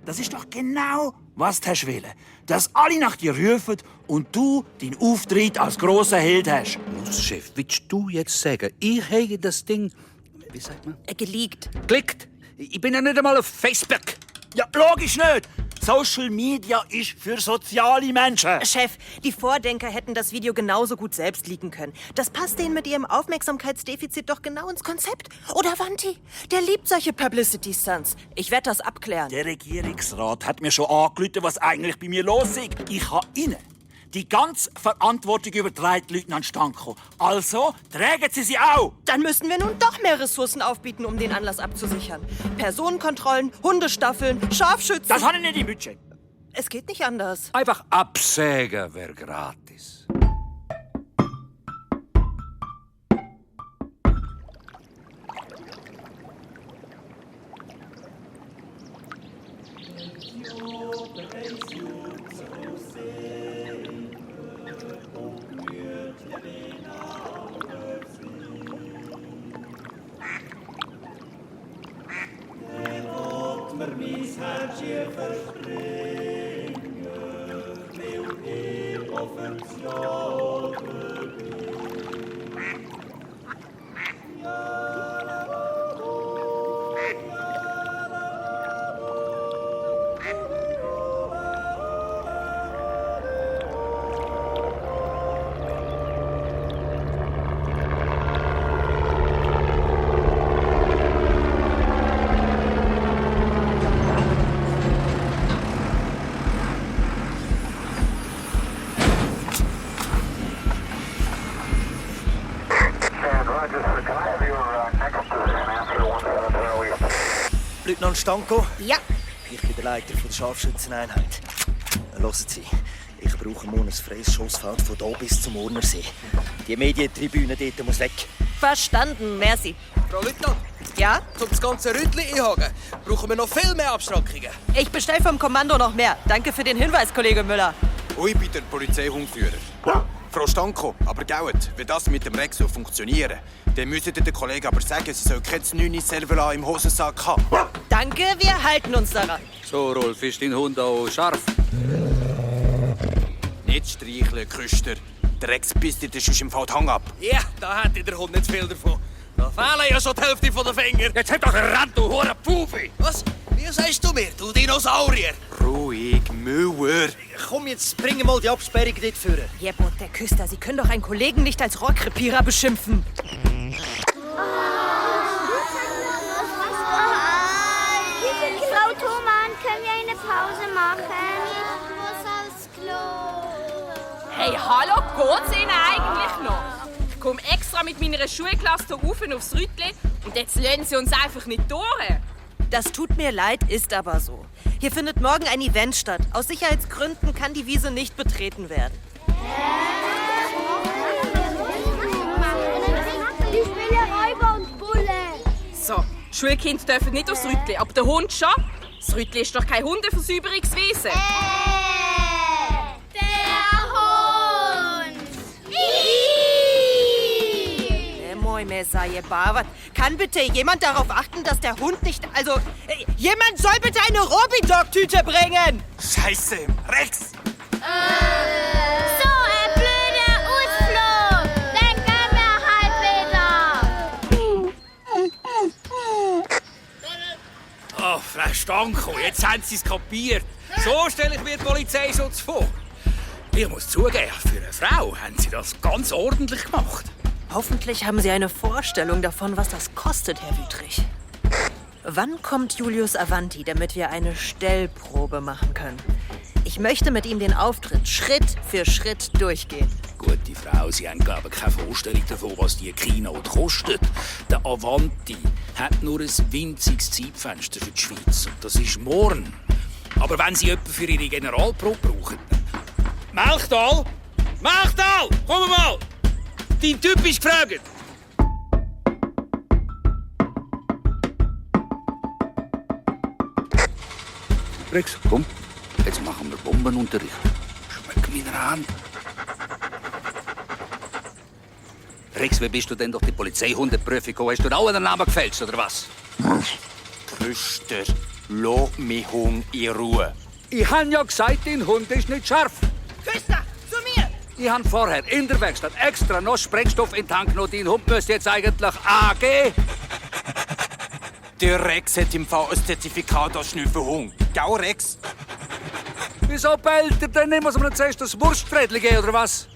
Das ist doch genau, was du wollen. Dass alle nach dir rufen und du deinen Auftritt als grosser Held hast. Los, Chef, willst du jetzt sagen, ich habe das Ding... Wie sagt man? Geleakt. Geleakt? Ich bin ja nicht einmal auf Facebook. Ja, logisch nicht. Social Media ist für soziale Menschen. Chef, die Vordenker hätten das Video genauso gut selbst leaken können. Das passt denen mit ihrem Aufmerksamkeitsdefizit doch genau ins Konzept. Oder Vanti? Der liebt solche Publicity-Stunts. Ich werde das abklären. Der Regierungsrat hat mir schon angerufen, was eigentlich bei mir los ist. Ich habe Ihnen Die ganze Verantwortung überträgt Leutnant Stanko. Also tragen Sie sie auch. Dann müssen wir nun doch mehr Ressourcen aufbieten, um den Anlass abzusichern. Personenkontrollen, Hundestaffeln, Scharfschützen. Das habe ich nicht im Budget. Es geht nicht anders. Einfach absägen wäre gratis. Leutnant Stanko? Ja? Ich bin der Leiter der Scharfschützeneinheit. Hören Sie, ich brauche morgen ein freies Schussfeld von hier bis zum Urnersee. Die Medientribüne dort muss weg. Verstanden, merci. Frau Leutnant? Ja? Um das ganze Rüttli einhaken, brauchen wir noch viel mehr Abschrankungen. Ich bestell vom Kommando noch mehr. Danke für den Hinweis, Kollege Müller. Ich bin der Polizeihundführer. Frau Stanko, aber gauet, wenn das mit dem Rex so funktionieren, dann müssen den Kollegen aber sagen, sie soll kein 9 selber im Hosensack haben. Danke, wir halten uns daran. So, Rolf, ist dein Hund auch scharf? Nicht streicheln, Küster. Der Rex bisst dir sonst im Fall die Hang ab. Ja, da hätte der Hund nicht viel davon. Da fehlen ja schon die Hälfte von den Fingern. Jetzt hab doch den Rand, du Hurenpfufi! Was? Wie sagst du mir, du Dinosaurier? Ruhig, Müller. Komm, jetzt bring mal die Absperrung dort führen. Jebot, der Küster, Sie können doch einen Kollegen nicht als Rohrkrepierer beschimpfen. Frau Thomann, können wir eine Pause machen? Ich muss aufs Klo. Hey, hallo, geht's Ihnen eigentlich noch? Ich komme extra mit meiner Schulklasse hier rauf aufs Rütli und jetzt lassen Sie uns einfach nicht durch. Das tut mir leid, ist aber so. Hier findet morgen ein Event statt. Aus Sicherheitsgründen kann die Wiese nicht betreten werden. Ich will Räuber und Bulle. So, die Schulkinder dürfen nicht aufs Rütli, aber der Hund schon. Das Rütli ist doch kein Hundeversäuberungswesen. Der Hund! Kann bitte jemand darauf achten, dass der Hund nicht... Also, jemand soll bitte eine Robidog-Tüte bringen! Scheiße, Rex! So, blöde Ausflug! Dann gehen wir halt wieder! Oh, Frau Stanko, jetzt haben Sie es kapiert. So stelle ich mir Polizeischutz vor. Ich muss zugeben, für eine Frau haben Sie das ganz ordentlich gemacht. Hoffentlich haben Sie eine Vorstellung davon, was das kostet, Herr Wüthrich. Wann kommt Julius Avanti, damit wir eine Stellprobe machen können? Ich möchte mit ihm den Auftritt Schritt für Schritt durchgehen. Gute Frau, Sie haben, glaube ich, keine Vorstellung davon, was die Keynote kostet. Der Avanti hat nur ein winziges Zeitfenster für die Schweiz. Und das ist morgen. Aber wenn Sie jemanden für Ihre Generalprobe brauchen... Melchtal! Melchtal! Komm mal! Dein Typ ist gefragt! Rex, komm. Jetzt machen wir Bombenunterricht. Schmeck meine Hand. Rex, wie bist du denn durch die Polizeihundeprüfung gekommen? Hast du auch einen Namen gefälscht, oder was? Küster, lass mich Hund in Ruhe. Ich han ja gesagt, dein Hund ist nicht scharf. Küster, zu mir! Ich han vorher in der Werkstatt extra noch Sprengstoff in den Tank genommen. Dein Hund müsste jetzt eigentlich AG. Der Rex hat im Fall ein Zertifikat als Schnüffelhund. Gau, Rex? Wieso bellt er denn nicht? Muss man zuerst das Wurstfrädli geben, oder was?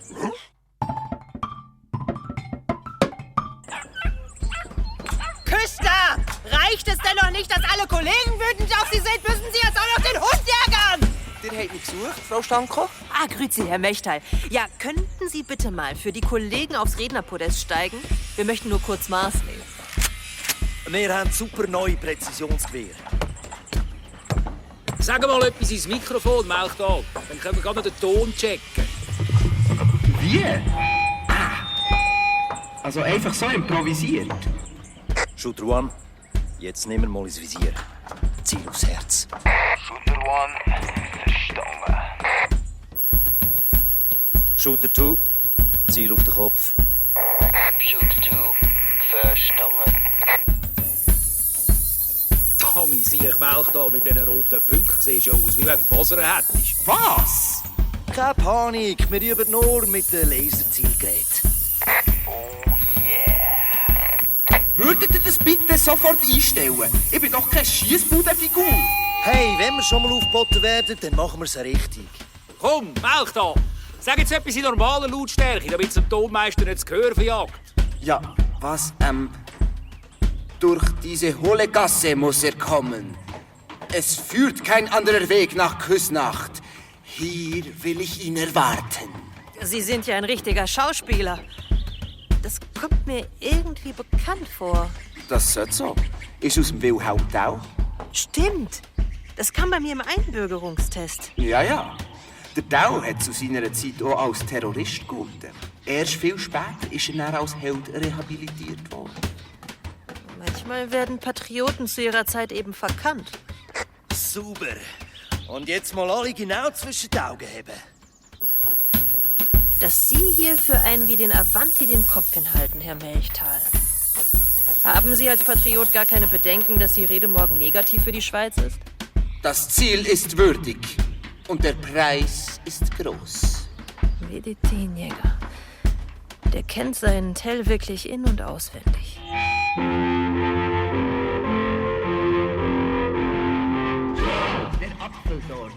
Küster! Reicht es denn noch nicht, dass alle Kollegen wütend auf Sie sind? Müssen Sie jetzt auch noch den Hund ärgern? Ihr habt mich gesucht, Frau Stanko? Ah, grüezi, Herr Mechtal. Ja, könnten Sie bitte mal für die Kollegen aufs Rednerpodest steigen? Wir möchten nur kurz Maß nehmen. Wir haben super neue Präzisionsgewehre. Sag mal etwas ins Mikrofon, Melchtal. Dann können wir gerade noch den Ton checken. Wie? Also einfach so improvisiert? Shooter One, jetzt nehmen wir mal ins Visier. Ziel aufs Herz. Shooter One, verstanden. Shooter 2, Ziel auf den Kopf. Shooter 2, verstanden. Tommy, sieh ich Melchtal mit diesen roten Punkten siehst ja aus, wie wenn du Boseren hättest. Was? Keine Panik, wir üben nur mit dem Laserzielgerät. Würdet ihr das bitte sofort einstellen? Ich bin doch keine Schiessbudenfigur. Hey, wenn wir schon mal aufgeboten werden, dann machen wir es richtig. Komm, Melchtal, sag jetzt etwas in normaler Lautstärke, damit es dem Tonmeister nicht das Gehör verjagt. Ja, was, durch diese hohle Gasse muss er kommen. Es führt kein anderer Weg nach Küsnacht. Hier will ich ihn erwarten. Sie sind ja ein richtiger Schauspieler. Das kommt mir irgendwie bekannt vor. Das sollte so. Ist aus dem Wilhelm Tell. Stimmt. Das kam bei mir im Einbürgerungstest. Ja. Der Tell hat zu seiner Zeit auch als Terrorist gegolten. Erst viel später ist er dann als Held rehabilitiert worden. Manchmal werden Patrioten zu ihrer Zeit eben verkannt. Super. Und jetzt mal alle genau zwischen die Augen heben. Dass Sie hier für einen wie den Avanti den Kopf hinhalten, Herr Melchtal. Haben Sie als Patriot gar keine Bedenken, dass die Rede morgen negativ für die Schweiz ist? Das Ziel ist würdig und der Preis ist groß. Medizinjäger. Der kennt seinen Tell wirklich in- und auswendig. Der Apfel dort,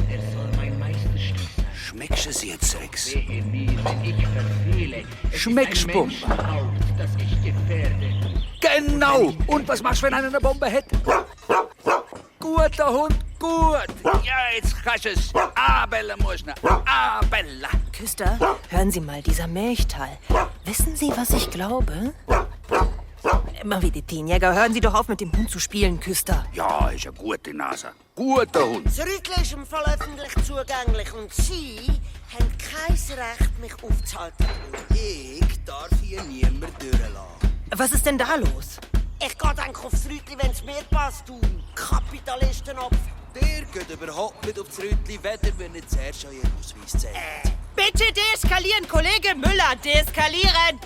der soll mein Meisterstück sein. Schmeckst du es jetzt, Rex? Wehe mir, wenn ich verfehle. Schmeckst du, Bombe? Das ich gefährde. Genau! Und was machst du, wenn einer eine Bombe hat? Guter Hund, gut! Ja, jetzt kannst du es. Abellen musst du. Abellen! Küster, hören Sie mal, dieser Melchtal. Wissen Sie, was ich glaube? Medizinjäger, hören Sie doch auf, mit dem Hund zu spielen, Küster. Ja, ist eine gute Nase. Guter Hund. Das Rütli ist im Fall öffentlich zugänglich und Sie haben kein Recht, mich aufzuhalten. Ich darf hier niemand durchlassen. Was ist denn da los? Ich gehe dann aufs Rütli, wenn es mir passt, du Kapitalistenopfer. Der geht überhaupt nicht aufs Rütli, weder wenn nicht zuerst an Ihren Ausweis zeigt. Bitte deeskalieren, Kollege Müller, deeskalieren!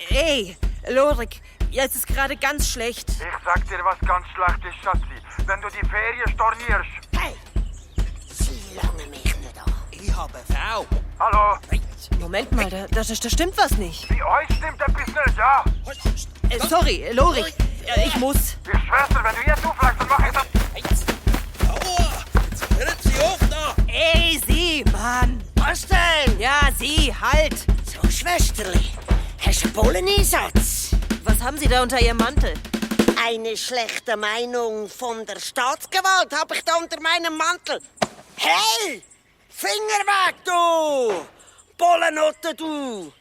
Ey, Lorik, jetzt ist gerade ganz schlecht. Ich sag dir, was ganz schlecht ist, Schatzi. Wenn du die Ferien stornierst. Hey, Sie langen mich nicht an. Ich habe V. Hallo? Moment mal, da stimmt was nicht. Bei euch stimmt etwas nicht, ja? Sorry, Lorik, ich muss. Ich schwör's dir, wenn du jetzt auflegst, dann mach ich das. Jetzt hören Sie auf da! Ey, Sie, Mann! Was denn? Ja, Sie, halt! So, Schwesterli, hast du einen Bulleneinsatz? Was haben Sie da unter Ihrem Mantel? Eine schlechte Meinung von der Staatsgewalt habe ich da unter meinem Mantel. Hey! Finger weg, du! Bullennotte, du!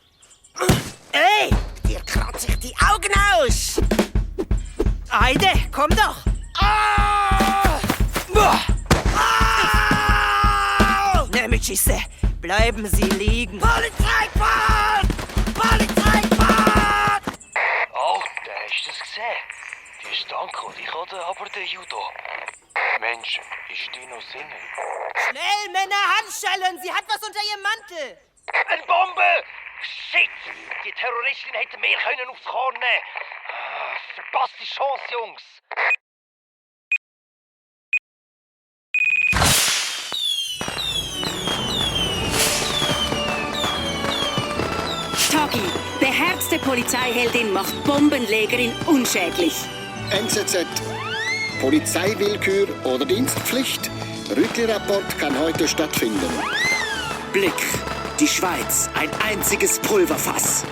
Ey! Dir kratze ich die Augen aus! Heide, komm doch! Ah! Ah! Nemitschisse, bleiben Sie liegen! Polizeifahrt! Polizeifahrt! Alter, hast du das gesehen? Die Stanko, die kann aber der Judo. Mensch, ist die noch Single? Schnell, Männer, Handschellen! Sie hat was unter ihrem Mantel! Eine Bombe! Shit! Die Terroristin hätte mehr können aufs Korn nehmen. Verpasst die Chance, Jungs! Tagi, beherzte Polizeiheldin macht Bombenlegerin unschädlich. NZZ. Polizeiwillkür oder Dienstpflicht? Rütli-Rapport kann heute stattfinden. Blick. Die Schweiz. Ein einziges Pulverfass.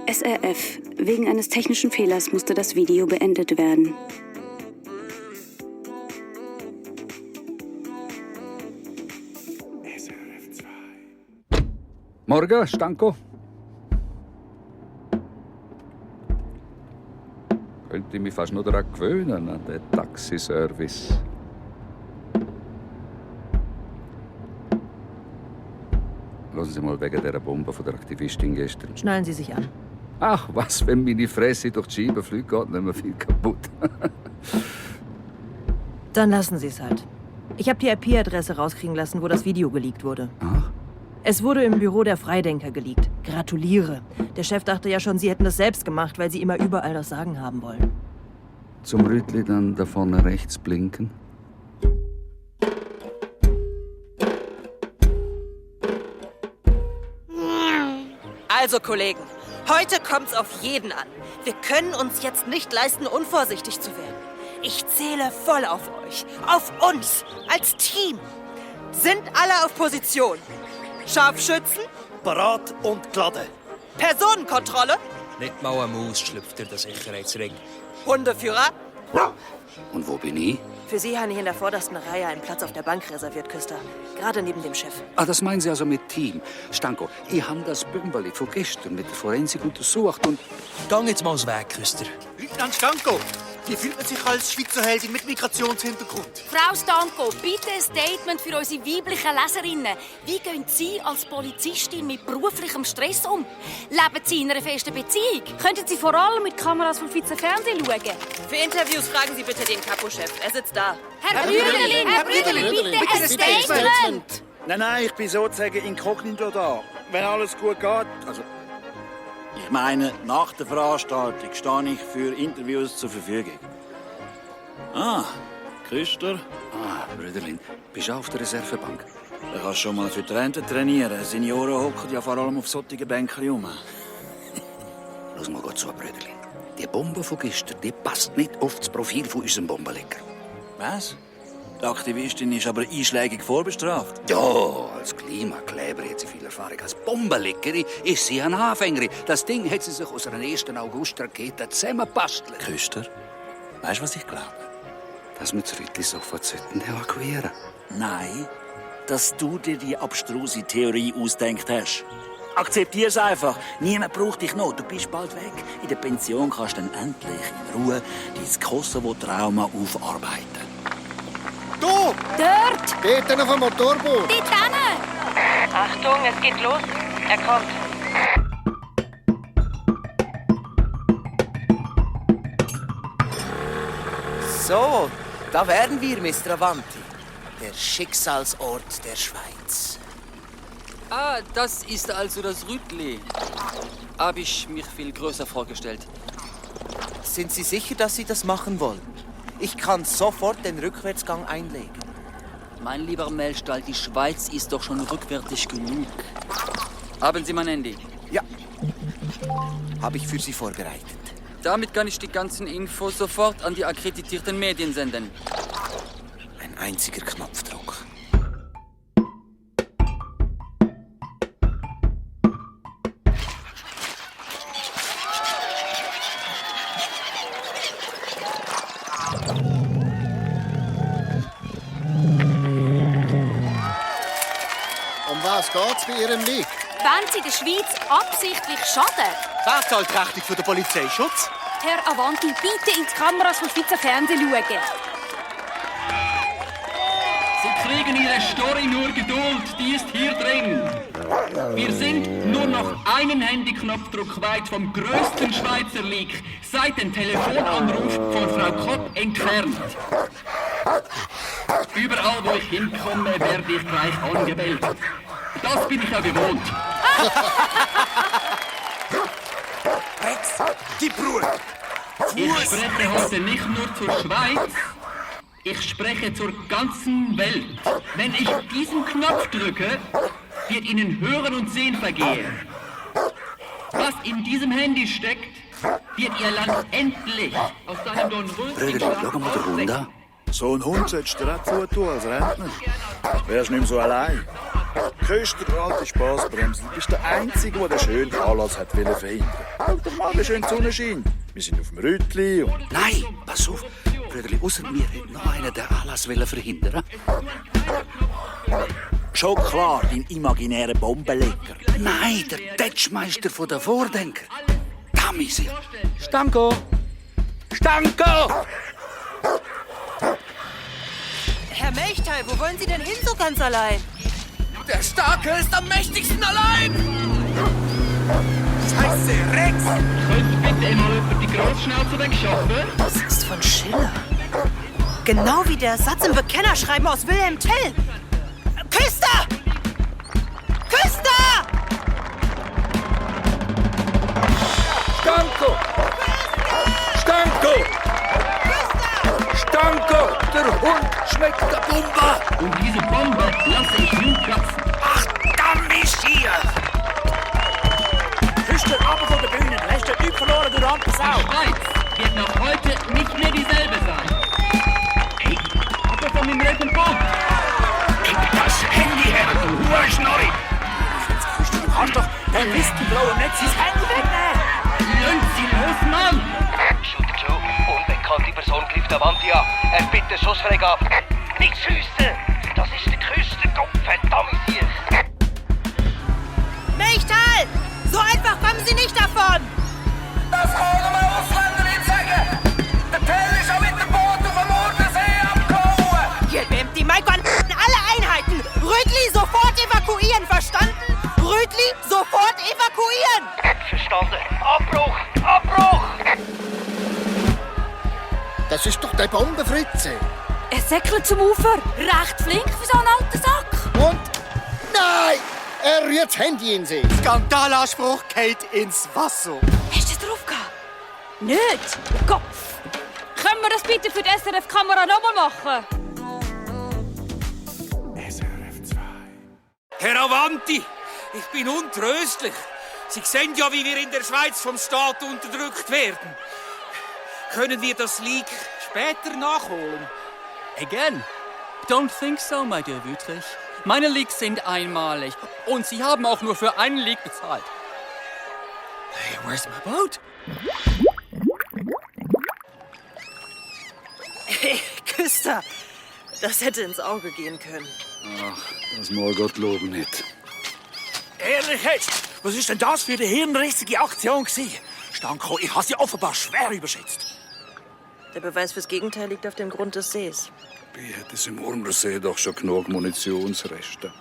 SRF. Wegen eines technischen Fehlers musste das Video beendet werden. Morgen, Stanko. Könnte ich mich fast nur daran gewöhnen, an den Taxiservice. Hören Sie mal wegen dieser Bombe von der Aktivistin gestern. Schnallen Sie sich an. Ach, was, wenn meine Fresse durch die Scheibe fliegt, geht nicht mehr viel kaputt. Dann lassen Sie es halt. Ich habe die IP-Adresse rauskriegen lassen, wo das Video geleakt wurde. Ach? Es wurde im Büro der Freidenker geleakt. Gratuliere. Der Chef dachte ja schon, Sie hätten das selbst gemacht, weil Sie immer überall das Sagen haben wollen. Zum Rütli dann da vorne rechts blinken. Also, Kollegen, heute kommt's auf jeden an. Wir können uns jetzt nicht leisten, unvorsichtig zu werden. Ich zähle voll auf euch, auf uns, als Team. Sind alle auf Position? Scharfschützen? Parat und geladen. Personenkontrolle? Nicht mal eine Maus schlüpft durch den Sicherheitsring. Hundeführer? Und wo bin ich? Für Sie habe ich in der vordersten Reihe einen Platz auf der Bank reserviert, Küster. Gerade neben dem Chef. Ah, das meinen Sie also mit Team. Stanko, ich habe das Bümberli von gestern mit der Forensik untersucht und... Gang jetzt mal weg, Küster. Leutnant Stanko, wie fühlt man sich als Schweizer Heldin mit Migrationshintergrund? Frau Stanko, bitte ein Statement für unsere weiblichen Leserinnen. Wie gehen Sie als Polizistin mit beruflichem Stress um? Leben Sie in einer festen Beziehung? Könnten Sie vor allem mit Kameras vom Schweizer Fernsehen schauen? Für Interviews fragen Sie bitte den Kapo-Chef. Er sitzt da. Herr Brüderlin, bitte ein Statement! Nein, ich bin sozusagen inkognito da. Wenn alles gut geht. Also, ich meine, nach der Veranstaltung stehe ich für Interviews zur Verfügung. Ah, Küster. Ah, Brüderlin, bist du auf der Reservebank? Du kannst schon mal für die Rente trainieren. Senioren hocken ja vor allem auf solchen Bänken rum. Lass mal gut zu, Brüderlin. Die Bombe von gestern, die passt nicht auf das Profil von unserem Bombenleger. Was? Die Aktivistin ist aber einschlägig vorbestraft. Ja, als Klimakleber hat sie viel Erfahrung. Als Bombenlegerin ist sie eine Anfängerin. Das Ding hat sie sich aus einer 1. August-Rakete zusammenbastelt. Küster, weißt du, was ich glaube? Dass wir das Rütli sofort evakuieren sollten. Nein, dass du dir die abstruse Theorie ausdenkt hast. Akzeptier's einfach. Niemand braucht dich noch. Du bist bald weg. In der Pension kannst du dann endlich in Ruhe dein Kosovo-Trauma aufarbeiten. Du! Dort! Dort auf dem Motorboot! Dort hinten! Achtung, es geht los. Er kommt. So, da wären wir, Mr. Avanti. Der Schicksalsort der Schweiz. Ah, das ist also das Rütli. Hab ich mich viel größer vorgestellt. Sind Sie sicher, dass Sie das machen wollen? Ich kann sofort den Rückwärtsgang einlegen. Mein lieber Melchtal, die Schweiz ist doch schon rückwärtig genug. Haben Sie mein Handy? Ja. Habe ich für Sie vorbereitet. Damit kann ich die ganzen Infos sofort an die akkreditierten Medien senden. Ein einziger Knopfdruck. Was geht's bei Ihrem Leak? Wenn Sie der Schweiz absichtlich schaden? Wer zahlt die Rechnung für den Polizeischutz? Herr Avanti, bitte in die Kameras vom Schweizer Fernsehen schauen. Sie kriegen Ihre Story nur Geduld, die ist hier drin. Wir sind nur noch einen Handyknopfdruck weit vom größten Schweizer Leak seit dem Telefonanruf von Frau Kopp entfernt. Überall, wo ich hinkomme, werde ich gleich angebellt. Das bin ich ja gewohnt. Rex, gib Ruhe! Ich spreche heute nicht nur zur Schweiz, ich spreche zur ganzen Welt. Wenn ich diesen Knopf drücke, wird Ihnen Hören und Sehen vergehen. Was in diesem Handy steckt, wird Ihr Land endlich aus seinem Brüder, schau mal den Hund an. So ein Hund solltest du dir auch zutun als Rentner. Wärst nicht mehr so allein. Küster, alte Spassbremse. Du bist der Einzige, der den schönen Anlass hat verhindern. Schau doch mal, wie schön die Sonne scheint. Wir sind auf dem Rütli und... Nein, pass auf. Brüderli, ausser mir hat noch einer den Anlass verhindern. schon klar, dein imaginärer Bombenleger. Nein, der Tetschmeister von der Vordenker. Tamisi. Stanko! Stanko! Herr Melchthal, wo wollen Sie denn hin so ganz allein? Der Starke ist am mächtigsten allein! Scheiße, Rex! Könnt bitte mal über die Großschnauze wegschaffen? Das ist von Schiller. Genau wie der Satz im Bekennerschreiben aus Wilhelm Tell. Küster! Küster! Stanko! Stanko! Stanko! Der Hund schmeckt der Bombe! Und diese Bombe lasse ich nun platzen. Ach, Dammis hier! Küster, aber von der Bühne, du hast den Typ verloren durch Ampelsau. Die Schweiz wird noch heute nicht mehr dieselbe sein. Hey, hab doch von dem Reden Bock! Gib das Handy her, du Hurenschnurri! Du kannst doch den whisky-blauen Netz ins Handy wegnehmen! Lönt sie los, Mann! Shooter Joe, unbekannte Person greift Avanti an. Er bittet Schussfreigabe. Nicht schiessen! Das ist der Küsterkopf, verdammt hier! Melchthal! So einfach kommen Sie nicht davon! Das können wir Ausländer nicht sagen! Der Tell ist auch mit dem Boot auf dem Ordersee abgehauen! Hier nimmt die Maiko an alle Einheiten! Rütli sofort evakuieren, verstanden? Rütli sofort evakuieren! Verstanden. Abbruch! Abbruch! Das ist doch der Bombenfritze. Er säckelt zum Ufer. Recht flink für so einen alten Sack. Und? Nein! Er rührt das Handy in sich. Skandalanspruch geht ins Wasser. Hast du es drauf gehabt? Nicht. Kopf. Können wir das bitte für die SRF-Kamera nochmal machen? SRF 2. Herr Avanti, ich bin untröstlich. Sie sehen ja, wie wir in der Schweiz vom Staat unterdrückt werden. Können wir das Leak später nachholen? Again? Don't think so, my dear Wüttrich. Meine Leaks sind einmalig. Und Sie haben auch nur für einen Leak bezahlt. Hey, where's my boat? Hey, Küster! Das hätte ins Auge gehen können. Ach, das mag Gottlob nicht. Ehrlich jetzt, was ist denn das für eine hirnrissige Aktion gewesen? Stanko, ich habe sie offenbar schwer überschätzt. Der Beweis fürs Gegenteil liegt auf dem Grund des Sees. Wie hätte es im Urnersee doch schon genug Munitionsreste?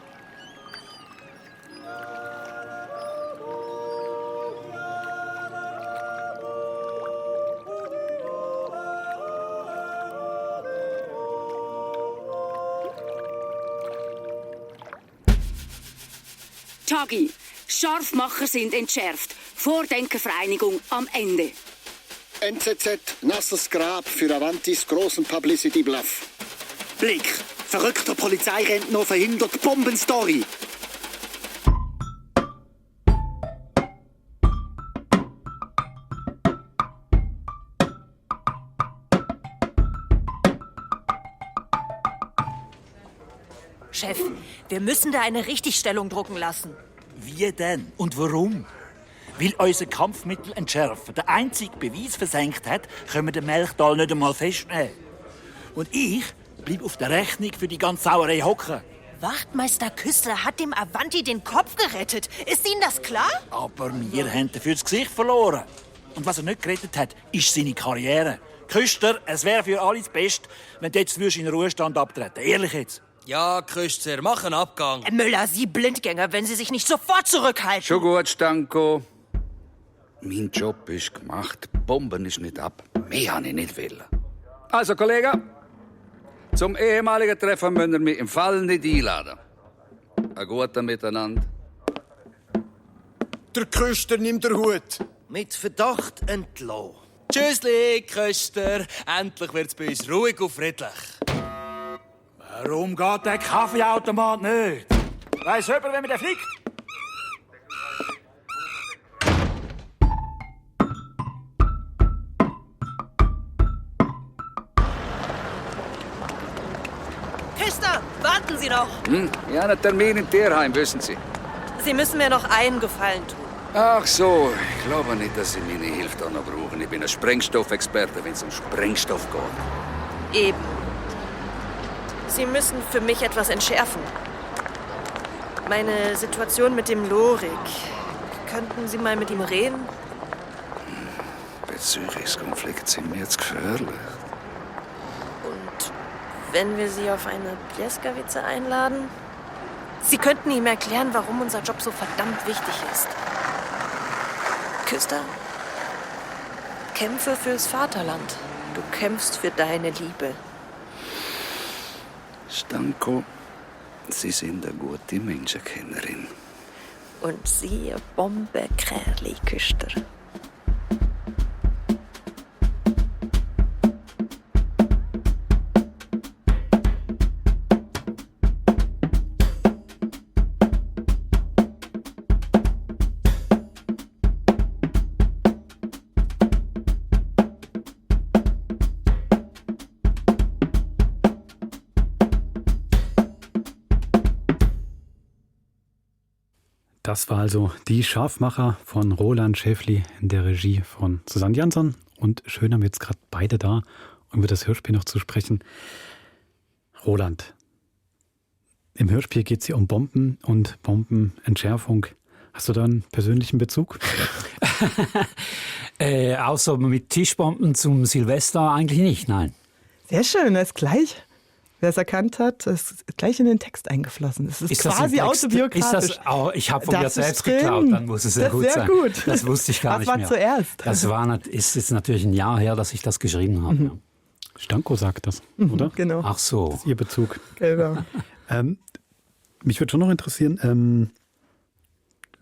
Tagi, Scharfmacher sind entschärft. Vordenkervereinigung am Ende. NZZ, nasses Grab für Avantis großen Publicity-Bluff. Blick, verrückter Polizeirentner verhindert Bombenstory. Chef, wir müssen da eine Richtigstellung drucken lassen. Wie denn? Und warum? Weil unser Kampfmittel entschärfen der einzige Beweis versenkt hat, können wir den Melchthal nicht einmal festnehmen. Und ich bleib auf der Rechnung für die ganze Sauerei hocken. Wachtmeister Küster hat dem Avanti den Kopf gerettet. Ist Ihnen das klar? Aber wir haben dafür das Gesicht verloren. Und was er nicht gerettet hat, ist seine Karriere. Küster, es wäre für alle das Beste, wenn du jetzt in den Ruhestand abtreten. Ehrlich jetzt. Ja, Küster, mach einen Abgang. Müller, Sie Blindgänger, wenn Sie sich nicht sofort zurückhalten. Schon gut, Stanko. Mein Job ist gemacht. Bomben ist nicht ab. Mehr habe ich nicht wollen. Also, Kollege, zum ehemaligen Treffen müssen wir mich im Fall nicht einladen. Ein guter Miteinander. Der Küster nimmt den Hut. Mit Verdacht entlassen. Tschüssli, Küster. Endlich wird's bei uns ruhig und friedlich. Warum geht der Kaffeeautomat nicht? Weiss jemand, wenn man den fliegt? Küster, warten Sie noch. Ja, einen Termin im Tierheim, wissen Sie. Sie müssen mir noch einen Gefallen tun. Ach so, ich glaube nicht, dass Sie meine Hilfe da noch brauchen. Ich bin ein Sprengstoffexperte, wenn es um Sprengstoff geht. Eben. Sie müssen für mich etwas entschärfen. Meine Situation mit dem Lorik. Könnten Sie mal mit ihm reden? Bezüglich des Konflikts sind mir jetzt gefährlich. Und wenn wir Sie auf eine Pljeskawice einladen? Sie könnten ihm erklären, warum unser Job so verdammt wichtig ist. Küster, kämpfe fürs Vaterland. Du kämpfst für deine Liebe. Stanko, Sie sind eine gute Menschenkennerin. Und Sie, Bombenkerli, Küster. Das war also Die Scharfmacher von Roland Schäfli in der Regie von Susanne Jansson. Und schön haben wir jetzt gerade beide da, um über das Hörspiel noch zu sprechen. Roland, im Hörspiel geht es hier um Bomben und Bombenentschärfung. Hast du da einen persönlichen Bezug? Außer mit Tischbomben zum Silvester eigentlich nicht, nein. Sehr schön, das ist gleich. Wer es erkannt hat, ist gleich in den Text eingeflossen. Es ist quasi autobiografisch. Ich habe von mir selbst geklaut, dann muss es sehr gut sein. Gut. Das wusste ich gar nicht mehr. Was war zuerst? Das ist jetzt natürlich ein Jahr her, dass ich das geschrieben habe. Ja. Stanko sagt das, oder? Genau. Ach so. Das ist Ihr Bezug. Genau. Mich würde schon noch interessieren,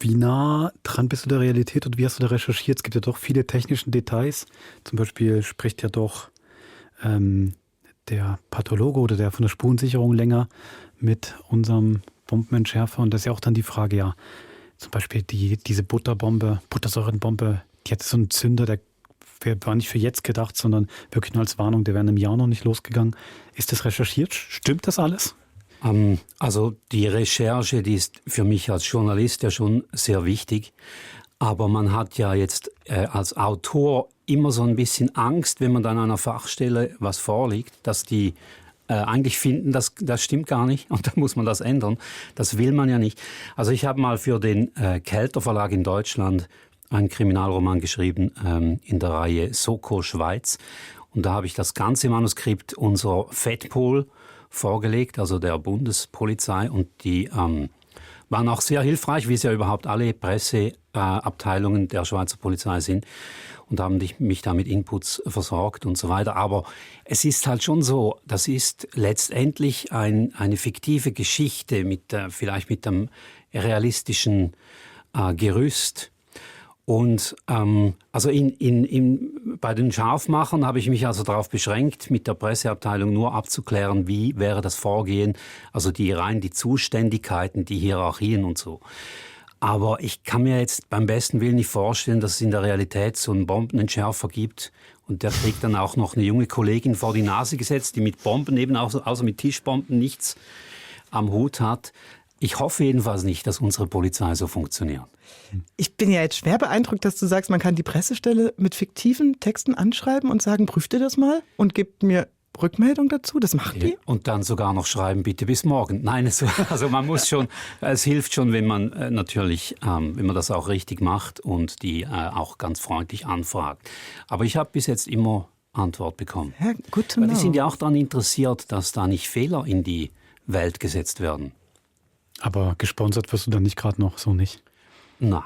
wie nah dran bist du der Realität und wie hast du da recherchiert? Es gibt ja doch viele technische Details. Zum Beispiel spricht ja doch der Pathologe oder der von der Spurensicherung länger mit unserem Bombenentschärfer. Und das ist ja auch dann die Frage, ja, zum Beispiel diese Buttersäurenbombe, die hatte so einen Zünder, der war nicht für jetzt gedacht, sondern wirklich nur als Warnung, der wäre in einem Jahr noch nicht losgegangen. Ist das recherchiert? Stimmt das alles? Also die Recherche, die ist für mich als Journalist ja schon sehr wichtig. Aber man hat ja jetzt als Autor immer so ein bisschen Angst, wenn man dann an einer Fachstelle was vorliegt, dass die eigentlich finden, das stimmt gar nicht und dann muss man das ändern. Das will man ja nicht. Also ich habe mal für den Kelter Verlag in Deutschland einen Kriminalroman geschrieben in der Reihe Soko Schweiz. Und da habe ich das ganze Manuskript unserer FEDPOL vorgelegt, also der Bundespolizei. Und die waren auch sehr hilfreich, wie es ja überhaupt alle Presseabteilungen der Schweizer Polizei sind. Und haben mich da mit Inputs versorgt und so weiter. Aber es ist halt schon so, das ist letztendlich eine fiktive Geschichte vielleicht mit einem realistischen Gerüst. Und also bei den Scharfmachern habe ich mich also darauf beschränkt, mit der Presseabteilung nur abzuklären, wie wäre das Vorgehen, also die Zuständigkeiten, die Hierarchien und so. Aber ich kann mir jetzt beim besten Willen nicht vorstellen, dass es in der Realität so einen Bombenentschärfer gibt und der kriegt dann auch noch eine junge Kollegin vor die Nase gesetzt, die mit Bomben eben außer mit Tischbomben nichts am Hut hat. Ich hoffe jedenfalls nicht, dass unsere Polizei so funktioniert. Ich bin ja jetzt schwer beeindruckt, dass du sagst, man kann die Pressestelle mit fiktiven Texten anschreiben und sagen, prüft ihr das mal und gebt mir Rückmeldung dazu? Das macht die? Und dann sogar noch schreiben, bitte bis morgen. Nein, also man muss schon, es hilft schon, wenn man natürlich, wenn man das auch richtig macht und die auch ganz freundlich anfragt. Aber ich habe bis jetzt immer Antwort bekommen. Ja, gut zu know. Weil die sind ja auch daran interessiert, dass da nicht Fehler in die Welt gesetzt werden. Aber gesponsert wirst du dann nicht gerade noch, so nicht? Na.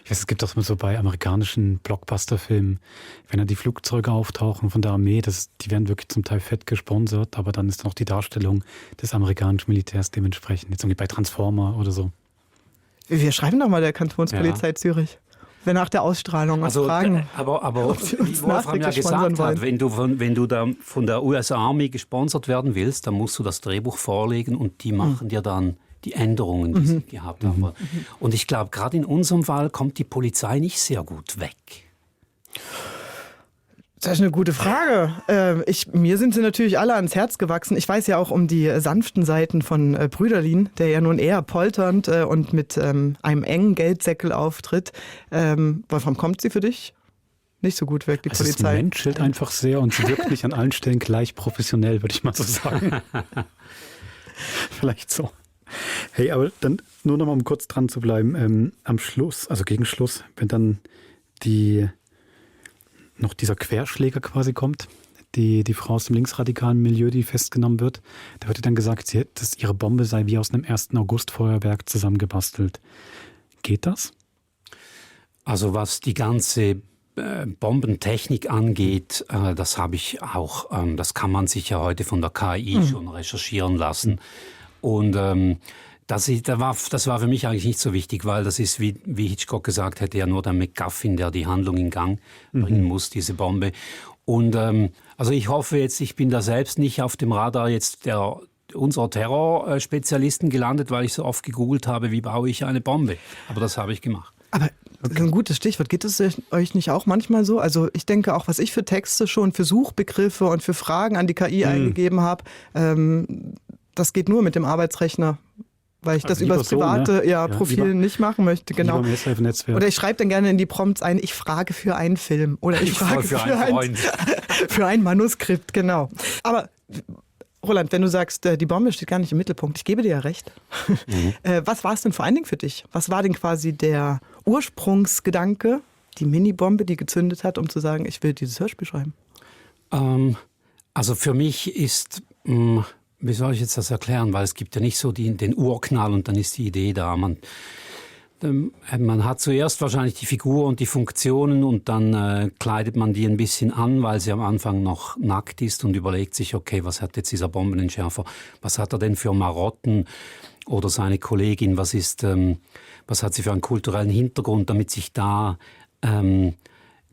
Ich weiß, es gibt doch so bei amerikanischen Blockbuster-Filmen, wenn da die Flugzeuge auftauchen von der Armee, die werden wirklich zum Teil fett gesponsert, aber dann ist noch die Darstellung des amerikanischen Militärs dementsprechend. Jetzt irgendwie bei Transformer oder so. Wir schreiben doch mal der Kantonspolizei Zürich. Wenn nach der Ausstrahlung was fragen. Aber wie Wolfram ja gesagt hat, wenn du da von der US Army gesponsert werden willst, dann musst du das Drehbuch vorlegen und die machen dir dann die Änderungen, die sie gehabt haben. Und ich glaube, gerade in unserem Fall kommt die Polizei nicht sehr gut weg. Das ist eine gute Frage. Mir sind sie natürlich alle ans Herz gewachsen. Ich weiß ja auch um die sanften Seiten von Brüderlin, der ja nun eher polternd und mit einem engen Geldsäckel auftritt. Wolfram, kommt sie für dich nicht so gut weg, die Polizei? Es menschelt einfach sehr und sie wirkt nicht an allen Stellen gleich professionell, würde ich mal so sagen. Vielleicht so. Hey, aber dann nur noch mal, um kurz dran zu bleiben, am Schluss, also gegen Schluss, wenn dann noch dieser Querschläger quasi kommt, die Frau aus dem linksradikalen Milieu, die festgenommen wird, da wird ihr dann gesagt, dass ihre Bombe sei wie aus einem 1. August-Feuerwerk zusammengebastelt. Geht das? Also was die ganze Bombentechnik angeht, das habe ich auch, das kann man sich ja heute von der KI schon recherchieren lassen. Und das war für mich eigentlich nicht so wichtig, weil das ist, wie Hitchcock gesagt hätte, ja nur der MacGuffin, der die Handlung in Gang bringen muss, diese Bombe. Und also ich hoffe jetzt, ich bin da selbst nicht auf dem Radar jetzt unserer Terrorspezialisten gelandet, weil ich so oft gegoogelt habe, wie baue ich eine Bombe. Aber das habe ich gemacht. Aber das ist ein gutes Stichwort. Geht es euch nicht auch manchmal so? Also ich denke auch, was ich für Texte schon, für Suchbegriffe und für Fragen an die KI eingegeben habe, das geht nur mit dem Arbeitsrechner. Weil ich das über das private Profil nicht machen möchte. Genau. Oder ich schreibe dann gerne in die Prompts ein, ich frage für einen Film. Oder ich frage für einen Freund. Für ein Manuskript, genau. Aber Roland, wenn du sagst, die Bombe steht gar nicht im Mittelpunkt, ich gebe dir ja recht. Was war es denn vor allen Dingen für dich? Was war denn quasi der Ursprungsgedanke, die Minibombe, die gezündet hat, um zu sagen, ich will dieses Hörspiel schreiben? Also für mich ist... Wie soll ich jetzt das erklären? Weil es gibt ja nicht so den Urknall und dann ist die Idee da. Man hat zuerst wahrscheinlich die Figur und die Funktionen und dann kleidet man die ein bisschen an, weil sie am Anfang noch nackt ist und überlegt sich, okay, was hat jetzt dieser Bombenentschärfer? Was hat er denn für Marotten? Oder seine Kollegin, was hat sie für einen kulturellen Hintergrund, damit sich da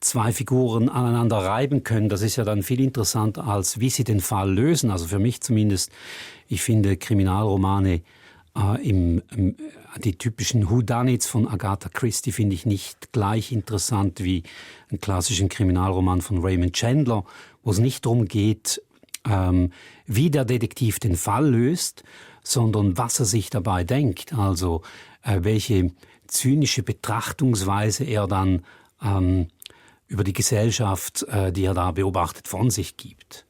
zwei Figuren aneinander reiben können, das ist ja dann viel interessanter, als wie sie den Fall lösen. Also für mich zumindest, ich finde Kriminalromane, die typischen Whodunits von Agatha Christie finde ich nicht gleich interessant wie einen klassischen Kriminalroman von Raymond Chandler, wo es nicht darum geht, wie der Detektiv den Fall löst, sondern was er sich dabei denkt. Also welche zynische Betrachtungsweise er dann über die Gesellschaft, die er da beobachtet, von sich gibt.